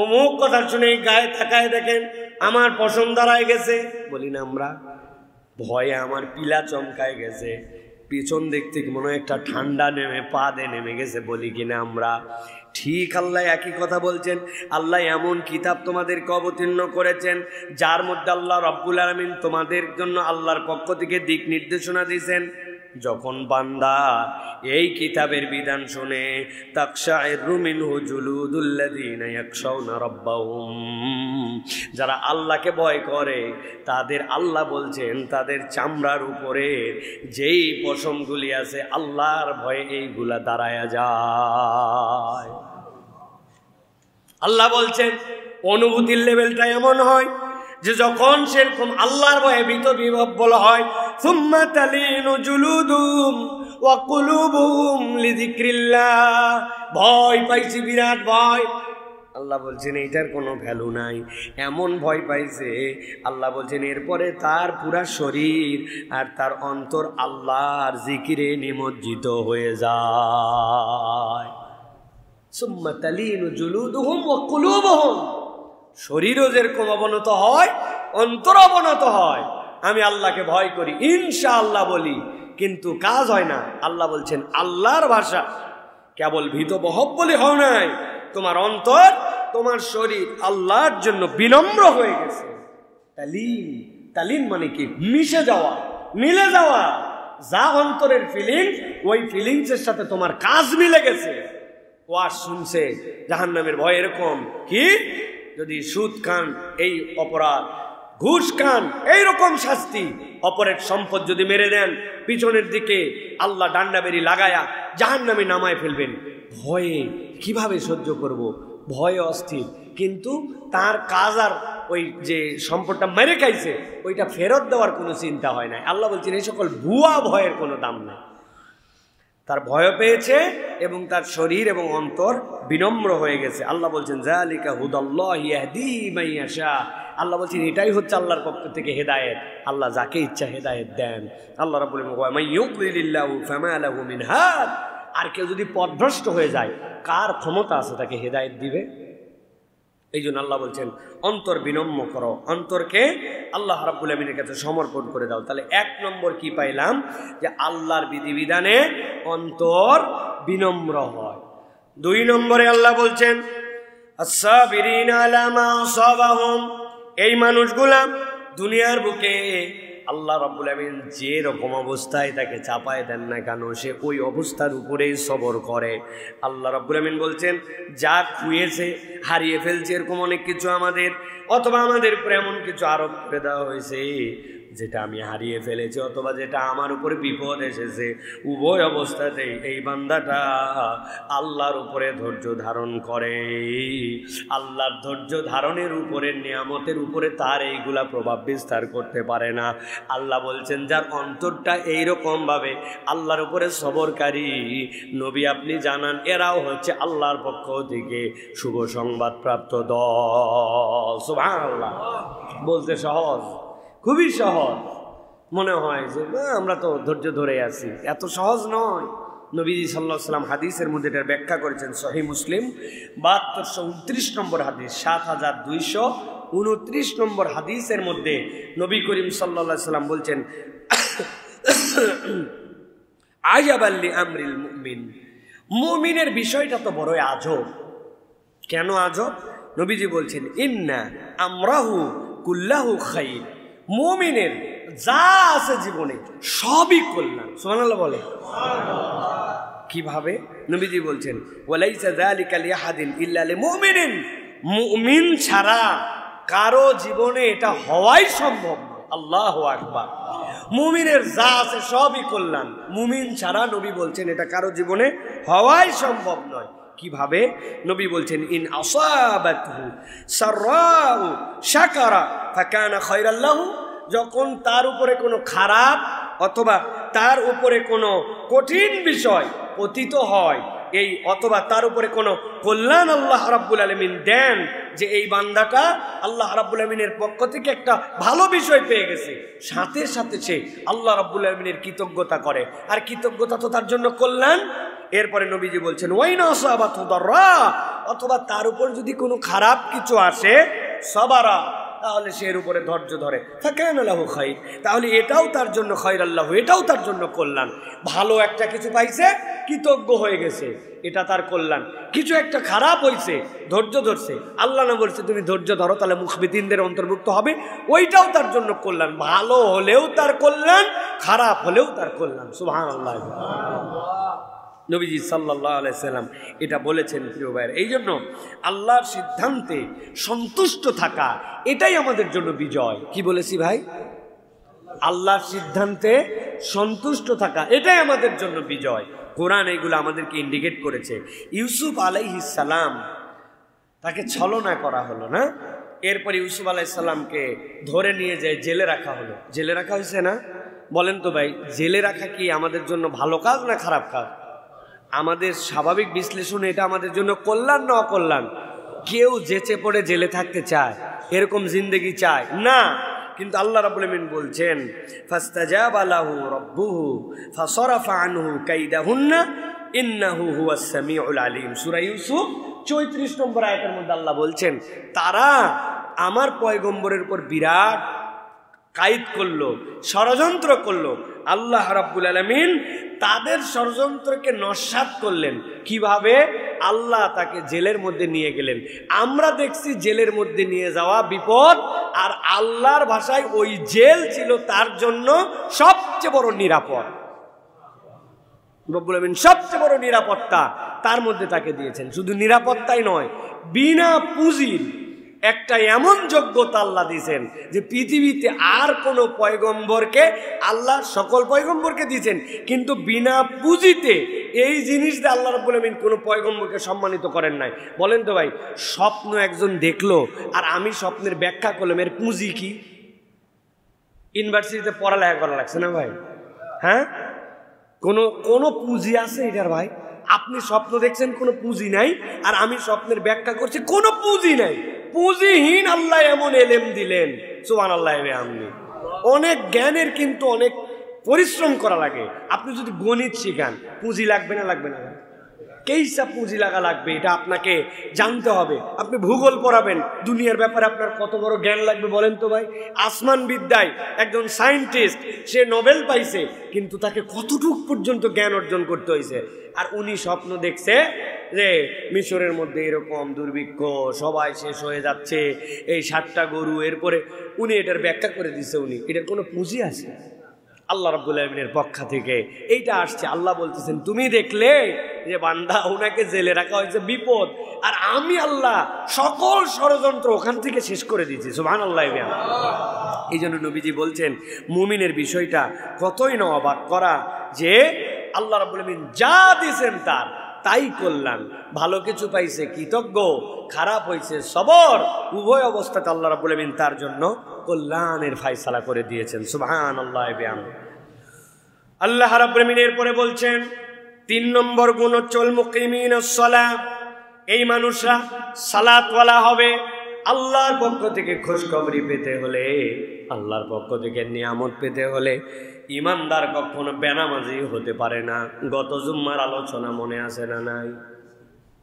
অমুক কথা শুনে গায়ে তাকায় দেখেন আমার পশম দাঁড়ায় গেছে, বলি না আমরা? ভয়ে আমার পিলা চমকায় গেছে, পিছন দিক থেকে মনে হয় একটা ঠান্ডা নেমে পা দিয়ে নেমে গেছে, বলি কিনা আমরা? ঠিক আল্লাহ একই কথা বলছেন। আল্লাহ এমন কিতাব তোমাদেরকে অবতীর্ণ করেছেন যার মধ্যে আল্লাহ রাব্বুল আলামিন তোমাদের জন্য আল্লাহর পক্ষ থেকে দিক নির্দেশনা দিয়েছেন। যখন বান্দা এই কিতাবের বিধান শুনে তাকশাইরু মিনহু জুলুদুল্লাযীনা ইয়াখশাউনা রাব্বাহুম, যারা আল্লাহকে ভয় করে তাদের আল্লাহ বলছেন তাদের চামড়ার উপরে যেই পশমগুলি আছে আল্লাহর ভয়ে এইগুলা দাঁড়ায়া যায়। আল্লাহ বলছেন অনুভূতির লেভেলটা এমন হয় যে যখন সেরকম আল্লাহর ভয়ে ভীত বিহ্বল হয়, সুম্মা তালিনু জুলুদুহুম ওয়া কুলুবুহুম লিযিকরিল্লাহ, ভয় পাইছি বিরাট ভয়, আল্লাহ বলছেন এইটার কোনো ভ্যালু নাই। এমন ভয় পাইছে, আল্লাহ বলছেন এরপরে তার পুরা শরীর আর তার অন্তর আল্লাহর জিকিরে নিমজ্জিত হয়ে যায়। সুম্মা তালিনু জুলুদুহুম ওয়া কুলুবুহুম, শরীরও যেরকম অবনত হয়, অন্তর অবনত হয়। আমি আল্লাহকে ভয় করি, ইনশাআল্লাহ বলি, কিন্তু কাজ হয় না। আল্লাহ বলছেন আল্লাহর ভাষা কেবল ভীত বহব বলে হয় নাই, তোমার অন্তর, তোমার শরীর আল্লাহর জন্য বিনম্র হয়ে গেছে। তালিন, তালিন মানে কি? মিশে যাওয়া, মিলে যাওয়া। যা অন্তরের ফিলিংস, ওই ফিলিংসের সাথে তোমার কাজ মিলে গেছে। ওয়াজ শুনছে জাহান্নামের ভয় এরকম কি, যদি সুদ খান এই অপরাধ, ঘুষ খান এইরকম শাস্তি, অপরের সম্পদ যদি মেরে দেন পিছনের দিকে আল্লাহ ডান্ডা বেরি লাগায়া জাহান্নামে নামায় ফেলবেন। ভয়ে কিভাবে সহ্য করব, ভয়ে অস্থির। কিন্তু তার কাজ আর ওই যে সম্পদটা মেরে খাইছে ওইটা ফেরত দেওয়ার কোনো চিন্তা হয় না। আল্লাহ বলছেন এই সকল ভুয়া ভয়ের কোনো দাম নাই। তার ভয় পেয়েছে এবং তার শরীর এবং অন্তর বিনম্র হয়ে গেছে। আল্লাহ বলছেন যালিকা হুদাল্লাহি ইয়াহদি মান ইয়াশা, আল্লাহ বলছেন এটাই হচ্ছে আল্লাহর পক্ষ থেকে হেদায়েত। আল্লাহ যাকে ইচ্ছা হেদায়েত দেন। আল্লাহ রাব্বুল আলামিন ওয়া মান ইউদ্লিলিল্লাহু ফামা লাহু মিন হাদ, আর কেউ যদি পথভ্রষ্ট হয়ে যায় কার ক্ষমতা আছে তাকে হেদায়েত দিবে? এই জন্য আল্লাহ বলছেন অন্তর বিনম্র করো, অন্তরকে আল্লাহ রাব্বুল আলামিনের কাছে সমর্পণ করে দাও। তাহলে 1 নম্বর কি পাইলাম, যে আল্লাহর বিধিবিধানে অন্তর বিনম্র হয়। 2 নম্বরে আল্লাহ বলছেন আস-সাবিরিনা আলা মা আসাবাহুম, এই মানুষগুলা দুনিয়ার বুকে আল্লাহ রাব্বুল আলামিন যে রকম অবস্থায় তাকে চাপায় দেন না কেন, সে ওই অবস্থার উপরেই সবর করে। আল্লাহ রাব্বুল আলামিন বলছেন যা খুঁয়েছে, হারিয়ে ফেলছে এরকম অনেক কিছু আমাদের, অথবা আমাদের উপরে এমন কিছু আরোপ করে দেওয়া হয়েছে যেটা আমি হারিয়ে ফেলেছি, অথবা যেটা আমার উপরে বিপদ এসেছে, উভয় অবস্থাতেই এই বান্দাটা আল্লাহর উপরে ধৈর্য ধারণ করে। আল্লাহর ধৈর্য ধারণের উপরে, নিয়ামতের উপরে তার এইগুলা প্রভাব বিস্তার করতে পারে না। আল্লাহ বলছেন যার অন্তরটা এইরকমভাবে আল্লাহর উপরে সবরকারী, নবী আপনি জানান এরাও হচ্ছে আল্লাহর পক্ষ থেকে শুভ সংবাদ প্রাপ্ত দল। সুবহানাল্লাহ। বলতে সহজ, খুবই সহজ মনে হয় যে আমরা তো ধৈর্য ধরে আছি, এত সহজ নয়। নবীজি সাল্লাল্লাহু আলাইহি ওয়াসাল্লাম হাদিসের মধ্যে এটা ব্যাখ্যা করেছেন, সহিহ মুসলিম 7229 নম্বর হাদিস, 7229 নম্বর হাদিসের মধ্যে নবী করিম সাল্লাল্লাহু আলাইহি ওয়াসাল্লাম বলছেন আজাবাল লিআমরিল মুমিন, মুমিনের বিষয়টা তো বড়ই আজব। কেন আজব? নবীজি বলছেন ইন্না আমরাহু কুল্লাহু খাইর, মুমিনের যা আছে জীবনে সবই কল্যাণ। সুবহানাল্লাহ বলে। কিভাবে? নবীজি বলছেন ওয়ালাইসা যালিকা লিআহাদিন ইল্লা লিমুমিনিন, মুমিন ছাড়া কারো জীবনে এটা হওয়াই সম্ভব নয়। আল্লাহু আকবার। মুমিনের যা আছে সবই কল্যাণ, মুমিন ছাড়া নবী বলছেন এটা কারো জীবনে হওয়াই সম্ভব নয়। কিভাবে? নবী বলছেন ইন আসাবাতহু সাররাউ শাকারা ফাকানা খায়রাল লাহু, যখন তার উপরে কোনো খারাপ অথবা তার উপরে কোনো কঠিন বিষয় পতিত হয়, এই অথবা তার উপরে কোনো কল্যাণ আল্লাহ রাব্বুল আলামিন দেন, যে এই বান্দাটা আল্লাহ রাব্বুল আলামিনের পক্ষ থেকে একটা ভালো বিষয় পেয়ে গেছে, সাথে সাথে সে আল্লাহ রাব্বুল আলামিনের কৃতজ্ঞতা করে, আর কৃতজ্ঞতা তো তার জন্য কল্যাণ। এরপরে নবীজি বলছেন ওয়াইনা আসাবাতহু দাররা, অথবা তার উপর যদি কোনো খারাপ কিছু আসে সাবারা, তাহলে সে এর উপরে ধৈর্য ধরে, ফাকানা লাহু খায়র, তাহলে এটাও তার জন্য খায়রাল লাহু, এটাও তার জন্য কল্যাণ। ভালো একটা কিছু পাইছে, কৃতজ্ঞ হয়ে গেছে, এটা তার কল্যাণ। কিছু একটা খারাপ হয়েছে, ধৈর্য ধরছে, আল্লাহ না বলছে তুমি ধৈর্য ধরো, তাহলে মুখবিতিনদের অন্তর্ভুক্ত হবে, ওইটাও তার জন্য কল্যাণ। ভালো হলেও তার কল্যাণ, খারাপ হলেও তার কল্যাণ। সুবহানাল্লাহ। নবীজি সাল্লাল্লাহু আলাইহি সাল্লাম এটা বলেছেন প্রিয় ভাইয়ের। এই জন্য আল্লাহর সিদ্ধান্তে সন্তুষ্ট থাকা এটাই আমাদের জন্য বিজয়। কি বলেছি ভাই? আল্লাহর সিদ্ধান্তে সন্তুষ্ট থাকা এটাই আমাদের জন্য বিজয়। কোরআন এইগুলো আমাদেরকে ইন্ডিকেট করেছে। ইউসুফ আলাইহিস সালাম তাকে ছলনা করা হলো না, এরপর ইউসুফ আলাইহিস সালামকে ধরে নিয়ে যায় জেলে রাখা হলো। জেলে রাখা হয়েছে না? বলেন তো ভাই, জেলে রাখা কি আমাদের জন্য ভালো কাজ না খারাপ কাজ? আমাদের স্বাভাবিক বিশ্লেষণে এটা আমাদের জন্য কল্যাণ না অকল্যাণ? কেউ যেচে পড়ে জেলে থাকতে চায়, এরকম জিন্দেগি চায় না। কিন্তু আল্লাহ রাব্বুল আমিন বলছেন ফাস্তাজাবা লাহু রাব্বুহু ফাসরাফা আনহু কাইদাহুন্না ইন্নাহু হুয়াস সামিউল আলিম। সূরা ইউসুফ 34 নম্বর আয়াতের মধ্যে আল্লাহ বলছেন তারা আমার পয়গম্বরের উপর বিরাট কায়েদ করলো, ষড়যন্ত্র করলো। আল্লাহ রাব্বুল আলামিন তাদের ষড়যন্ত্রকে নস্যাৎ করলেন। কিভাবে? আল্লাহ তাকে জেলের মধ্যে নিয়ে গেলেন। আমরা দেখছি জেলের মধ্যে নিয়ে যাওয়া বিপদ, আর আল্লাহর ভাষায় ওই জেল ছিল তার জন্য সবচেয়ে বড় নিরাপদ। রব্বুল আমিন সবচেয়ে বড় নিরাপত্তা তার মধ্যে তাকে দিয়েছেন। শুধু নিরাপত্তাই নয়, বিনা পুঁজির একটা এমন যোগ্যতা আল্লাহ দিয়েছেন যে পৃথিবীতে আর কোনো পয়গম্বরকে, আল্লাহ সকল পয়গম্বরকে দিয়েছেন কিন্তু বিনা পুঁজিতে এই জিনিসটা আল্লাহ রাব্বুল আমিন কোনো পয়গম্বরকে সম্মানিত করেন নাই। বলেন তো ভাই, স্বপ্ন একজন দেখলো আর আমি স্বপ্নের ব্যাখ্যা করলাম, এর পুঁজি কি? ইউনিভার্সিটিতে পড়ালেখা করা লাগছে না ভাই? হ্যাঁ, কোনো পুঁজি আছে এটার ভাই? আপনি স্বপ্ন দেখছেন, কোনো পুঁজি নাই, আর আমি স্বপ্নের ব্যাখ্যা করছি, কোনো পুঁজি নাই। পুঁজিহীন আল্লাহ এমন এলেম দিলেন, সুবহানাল্লাহ। আমি অনেক জ্ঞানের কিন্তু অনেক পরিশ্রম করা লাগে। আপনি যদি গণিত শিখান, পুঁজি লাগবে না? লাগবে না? কেইসা পুঁজি লাগবে, এটা আপনাকে জানতে হবে। আপনি ভূগোল পড়াবেন, দুনিয়ার ব্যাপারে আপনার কত বড় জ্ঞান লাগবে বলেন তো ভাই। আসমান বিদ্যায় একজন সায়েন্টিস্ট, সে নোবেল পাইছে, কিন্তু তাকে কতটুক পর্যন্ত জ্ঞান অর্জন করতে হয়েছে। আর উনি স্বপ্ন দেখছে যে মিশরের মধ্যে এরকম দুর্ভিক্ষ, সবাই শেষ হয়ে যাচ্ছে, এই 7টা গরু, এরপরে উনি এটার ব্যাখ্যা করে দিচ্ছে। উনি এটার কোনো পুঁজি আছে? আল্লাহ রাব্বুল আমিনের পক্ষ থেকে এইটা আসছে। আল্লাহ বলতেছেন তুমি দেখলে যে বান্দা ওনাকে জেলে রাখা হয়েছে বিপদ, আর আমি আল্লাহ সকল ষড়যন্ত্র ওখান থেকে শেষ করে দিয়েছি। সুবহানাল্লাহ। এই জন্য নবীজি বলছেন মুমিনের বিষয়টা কতই না অবাক করা, যে আল্লাহ রাব্বুল আমিন যা দিয়েছেন তার তাই কল্যাণ। ভালো কিছু পাইছে কৃতজ্ঞ, খারাপ হয়েছে সবর। উভয় অবস্থাতে আল্লাহ রাব্বুল আমিন তার জন্য কল্যাণের ফায়সালা করে দিয়েছেন। সুবহানাল্লাহ। আল্লাহ রাব্বুল আমিন এরপরে বলছেন 3 নম্বর গুণ হচ্ছে মুকিমিনাস সালাহ। এই মানুষরা সালাতওয়ালা হবে। আল্লাহর পক্ষ থেকে খোঁজখবরি পেতে হলে, আল্লাহর পক্ষ থেকে নিয়ামত পেতে হলে ইমানদার কখনো বেনামাজি হতে পারে না। গত জুম্মার আলোচনা মনে আছে না নাই?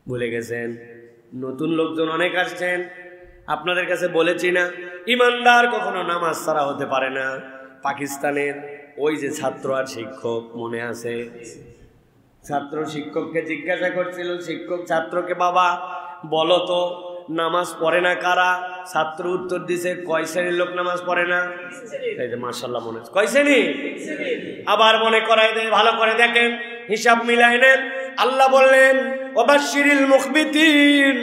ভুলে গেছেন? নতুন লোকজন অনেক আসছেন, আপনাদের কাছে বলেছি না, ইমানদার কখনো নামাজ ছাড়া হতে পারে না। পাকিস্তানের ওই যে ছাত্র আর শিক্ষক, মনে আছে? ছাত্র শিক্ষককে জিজ্ঞাসা করছিল, শিক্ষক ছাত্রকে বাবা বলো তো নামাজ পড়ে না কারা? ছাত্র উত্তর দিছে কয় শ্রেণীর লোক নামাজ পড়ে না? এই যে মাশাআল্লাহ, মনে আছে কয় শ্রেণী? আবার মনে করাই দেয়, ভালো করে দেখেন, হিসাব মিলাই নেন। আল্লাহ বললেন ওয়াবাশশিরিল মুখবিতিন,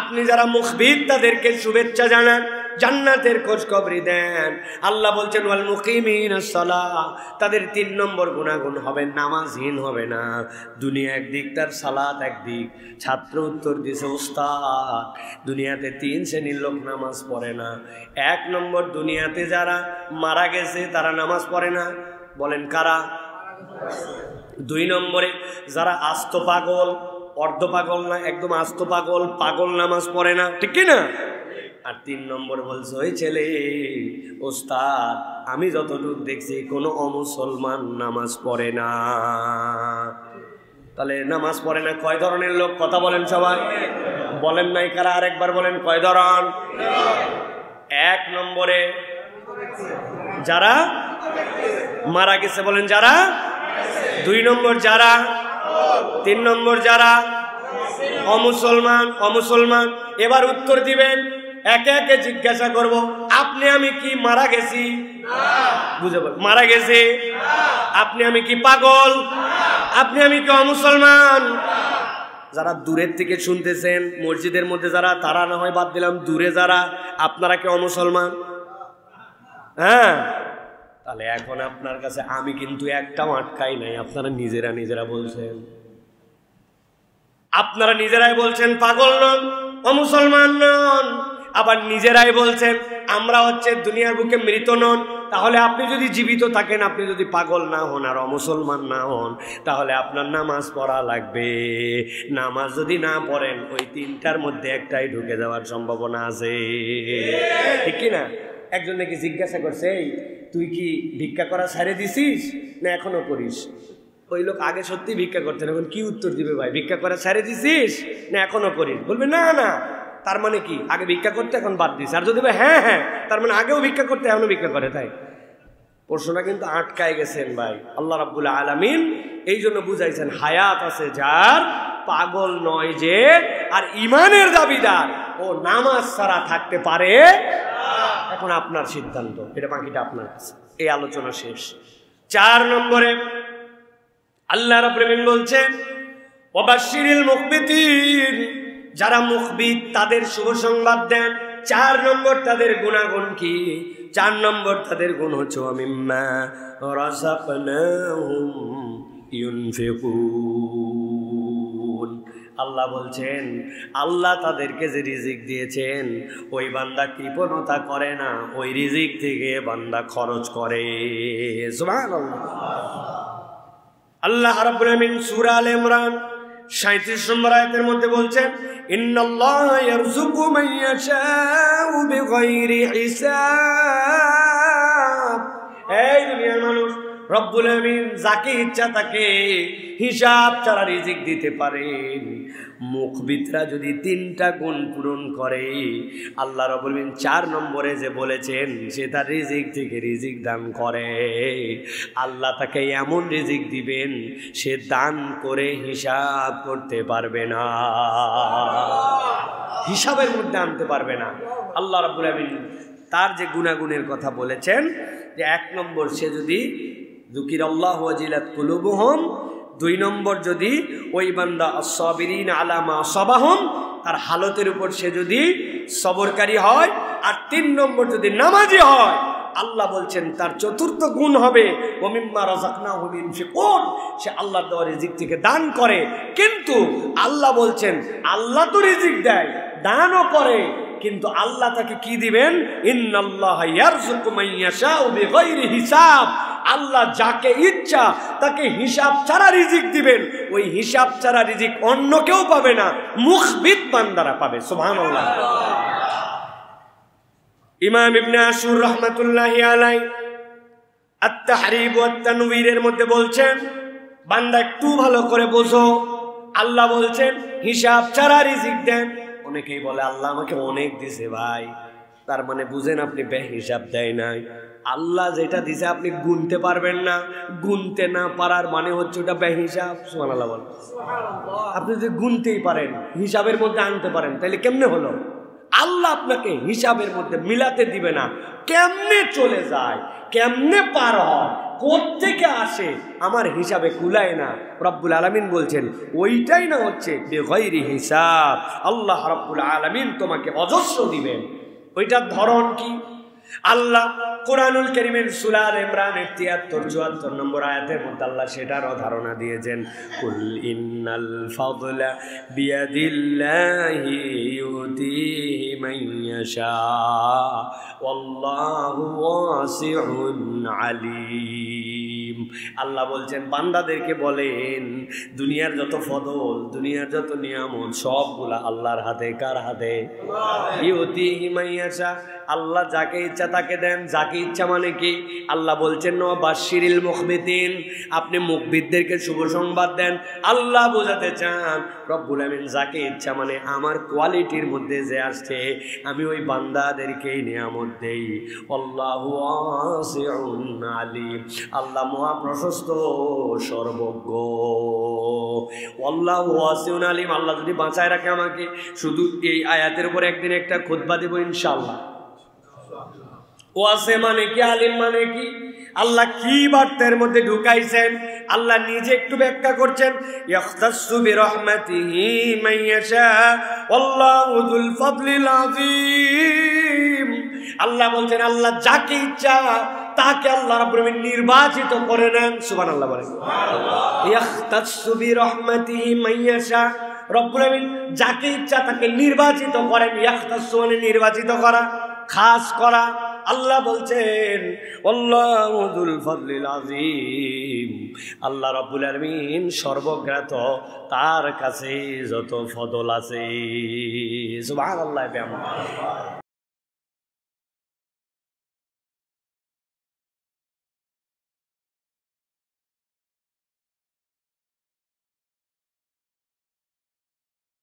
আপনি যারা মুখবিত তাদেরকে শুভেচ্ছা জানান, জান্নাতের খোঁজখবরি দেন। আল্লাহ বলছেন ওয়াল মুকিমিনাস সালাহ, তাদের 3 নম্বর গুণাগুণ হবে নামাজহীন হবে না। দুনিয়া একদিক, তার সালাত একদিক। ছাত্র উত্তর দিছে ওস্তাদ দুনিয়াতে 3 শ্রেণীর লোক নামাজ পড়ে না। 1 নম্বর, দুনিয়াতে যারা মারা গেছে তারা নামাজ পড়ে না। বলেন কারা? 2 নম্বরে যারা আস্ত পাগল, অর্ধ পাগল না, একদম আস্ত পাগল, পাগল নামাজ পড়ে না, ঠিক কি না? আর 3 নম্বর বলছে ওই ছেলে ওস্তাদ আমি যতটুকু দেখছি কোনো অমুসলমান নামাজ পড়ে না। তাহলে নামাজ পড়ে না কয় ধরনের লোক? কথা বলেন সবাই, বলেন নাই কারা? আরেকবার বলেন কয় ধরন? 1 নম্বরে যারা মারা গেছে, বলেন যারা। 2 নম্বর যারা। 3 নম্বর যারা অমুসলমান। এবার উত্তর দিবেন, একে একে জিজ্ঞাসা করব, আপনি আমি কি মারা গেছি? বুঝে বল, মারা গেছি। আপনি আমি কি পাগল? আপনি আমি কি অমুসলমান? যারা দূরের থেকে শুনতেছেন মসজিদের মধ্যে যারা, তারা না হয় বাদ দিলাম, দূরে যারা, আপনারা কি অমুসলমান? হ্যাঁ, তাহলে এখন আপনার কাছে আমি কিন্তু একটাও আটকাই নাই। আপনারা নিজেরা বলছেন, আপনারা নিজেরাই বলছেন পাগল নন, অমুসলমান নন। আবার নিজেরাই বলছেন আমরা হচ্ছে দুনিয়ার বুকে মৃত নন, তাহলে আপনি যদি জীবিত থাকেন, আপনি যদি পাগল না হন আর অমুসলমান না হন, তাহলে আপনার নামাজ পড়া লাগবে। নামাজ যদি না পড়েন, ওই তিনটার মধ্যে একটাই ঢুকে যাওয়ার সম্ভাবনা আছে, ঠিক কি না? একজন নাকি জিজ্ঞাসা করছে, এই তুই কি ভিক্ষা করা ছেড়ে দিছিস না এখনো করিস? ওই লোক আগে সত্যি ভিক্ষা করতেন, এখন কি উত্তর দিবে ভাই? ভিক্ষা করা ছেড়ে দিছিস না এখনো করিস? বলবে না না। তার মানে কি? আগে ভিক্ষা করতে এখন বাদ দিস। আর যদি হ্যাঁ হ্যাঁ, তার মানে আগেও ভিক্ষা করতে এখনো ভিক্ষা করে। তাই প্রশ্নটা কিন্তু আটকায় গেছেন ভাই। আল্লাহ রাব্বুল আলামিন এই জন্য বুঝাইছেন, হায়াত আছে যার, পাগল নয় যে, আর ইমানের দাবিদার ও নামাজ ছাড়া থাকতে পারে। এখন আপনার সিদ্ধান্ত, এটা বাকিটা আপনার কাছে। এই আলোচনা শেষ। 4 নম্বরে আল্লাহ রাব্বুল আলামিন বলছেন, ওয়াবাশশিরিল মুখবিতিন, যারা মুখবিত তাদের শুভ সংবাদ দেন। 4 নম্বর তাদের গুণাগুণ কি? 4 নম্বর তাদের গুণ হচ্ছে মিম্মা রাযাকনাহুম ইউনফিকুন। আল্লাহ বলছেন, আল্লাহ তাদেরকে যে রিজিক দিয়েছেন, ওই বান্দা কৃপণতা করে না, ওই রিজিক থেকে বান্দা খরচ করে। সুবহানাল্লাহ। আল্লাহ রাব্বুল আলামিন সূরা আলে ইমরান 37 নম্বর আয়াতের মধ্যে বলছেন, ইন্নাল্লাহা ইয়ারযুকু মান ইয়াশাউ বিগাইরি হিসাব। এই দুনিয়ার মানুষ, রব্বুল আলামিন যাকে ইচ্ছা তাকে হিসাব ছাড়া রিজিক দিতে পারেন। মুখবিতরা যদি 3টা গুণ পূরণ করে, আল্লাহ রাব্বুল আলামিন 4 নম্বরে যে বলেছেন, সে তার রিজিক থেকে রিজিক দান করে, আল্লাহ তাকে এমন রিজিক দিবেন সে দান করে হিসাব করতে পারবে না, হিসাবের মধ্যে আনতে পারবে না। আল্লাহ রাব্বুল আলামিন তার যে গুণাগুণের কথা বলেছেন, যে 1 নম্বর সে যদি যুকিরাল্লাহু ওয়াজিলাত কুলুবুহুম, 2 নম্বর যদি ওই বান্দা আস-সাবিরিন আলা মা আসাবাহুম, তার হালতের উপর সে যদি সবরকারী হয়, আর 3 নম্বর যদি নামাজি হয়, আল্লাহ বলছেন তার 4র্থ গুণ হবে ওয়া মিম্মা রাযাকনাহুম ইউনফিকুন, সে আল্লাহর দেওয়া রিজিক থেকে দান করে। কিন্তু আল্লাহ বলছেন, আল্লাহ তো রিজিক দেয়, দানও করে, কিন্তু আল্লাহ তাকে কি দিবেন? ইন্নাল্লাহা ইয়ারযুকু মান ইয়াশাউ বিগাইরি হিসাব। আল্লাহ যাকে ইচ্ছা তাকে হিসাব ছাড়া রিজিক দিবেন। ওই হিসাব ছাড়া রিজিক অন্য কেউ পাবে না, মুখবিত বান্দারা পাবে। সুবহানাল্লাহ। ইমাম ইবনে আশুর রাহমাতুল্লাহি আলাইহি আত-তাহরিব ওয়াত তানবীরের মধ্যে বলছেন, বান্দা একটু ভালো করে বোঝো, আল্লাহ বলছেন হিসাব ছাড়া রিজিক দেন। অনেকেই বলে আল্লাহ আমাকে অনেক দিছে ভাই, তার মানে বুঝেন আপনি বেহিসাব দেয় নাই। আল্লাহ যেটা দিছে আপনি গুনতে পারবেন না, গুনতে না পারার মানে হচ্ছে ওটা বেহিসাব। সুবহানাল্লাহ বলেন। আপনি যদি গুনতেই পারেন, হিসাবের মধ্যে আনতে পারেন, তাহলে কেমনে হলো? আল্লাহ আপনাকে হিসাবের মধ্যে মিলাতে দিবে না। কেমনে চলে যায়, কেমনে পার হয়, কোত্থেকে আসে, আমার হিসাবে কুলায় না। রব্বুল আলামিন বলছেন ওইটাই না হচ্ছে বেগাইরি হিসাব। আল্লাহ রব্বুল আলামিন তোমাকে অজস্র দিবেন। ওইটার ধরন কি? আল্লাহ কোরআনুল কারীমের সূরা আলে ইমরানের 73-74 নম্বর আয়াতের মধ্যে আল্লাহ সেটারও ধারণা দিয়েছেন, কুল ইন্নাল ফাদলা বিয়াদিল্লাহি ইউতিহি মান ইয়াশা ওয়াল্লাহু ওয়াসিউন আলিম। আল্লাহ বলছেন বান্দাদেরকে বলেন, দুনিয়ার যত ফদল, দুনিয়ার যত নিয়ামত, সবগুলা আল্লাহর হাতে। কার হাতে? ইউতিহি মান ইয়াশা, আল্লাহ যাকে ইচ্ছা তাকে দেন। যাকে ইচ্ছা মানে কি? আল্লাহ বলছেন বাশশিরিল মুখবিতিন, আপনি মুখবিতদেরকে শুভ সংবাদ দেন। আল্লাহ বোঝাতে চান রব্বুল আমিন যাকে ইচ্ছা মানে আমার কোয়ালিটির মধ্যে যে আসছে, আমি ওই বান্দাদেরকেই নিয়ামত দেই। আল্লাহু ওয়াসিউন আলিম, আল্লাহ মহা প্রশস্ত সর্বজ্ঞ। আল্লাহু ওয়াসিউন আলিম, আল্লাহ যদি বাঁচায় রাখে আমাকে, শুধু এই আয়াতের উপর একদিন একটা খুতবা দেব ইনশাআল্লাহ। ওয়াসে মানে কি, আলিম মানে কি, আল্লাহ কি বার্তার মধ্যে ঢুকাইছেন আল্লাহ নিজে একটু ব্যাখ্যা করছেন। ইয়াখতাসু বিরহমাতিহি মান ইয়াশা আল্লাহু যুল ফাদলিল আযীম। আল্লাহ বলছেন আল্লাহ যাকে ইচ্ছা তাকে আল্লাহ রাব্বুল আলামিন নির্বাচিত করে নেন। সুবহানাল্লাহ বলেন। ইয়াখতাসু বিরহমাতিহি মান ইয়াশা, রব্বুল আলামিন যাকে ইচ্ছা তাকে নির্বাচিত করেন। ইয়াখতাসু মানে নির্বাচিত করা, খাস করা। আল্লাহ বলছেন আল্লাহু যুল ফাদলিল আযীম, আল্লাহ রাব্বুল আলামিন সর্বজ্ঞাত, তার কাছে যত ফজল আছে। সুবহানাল্লাহ।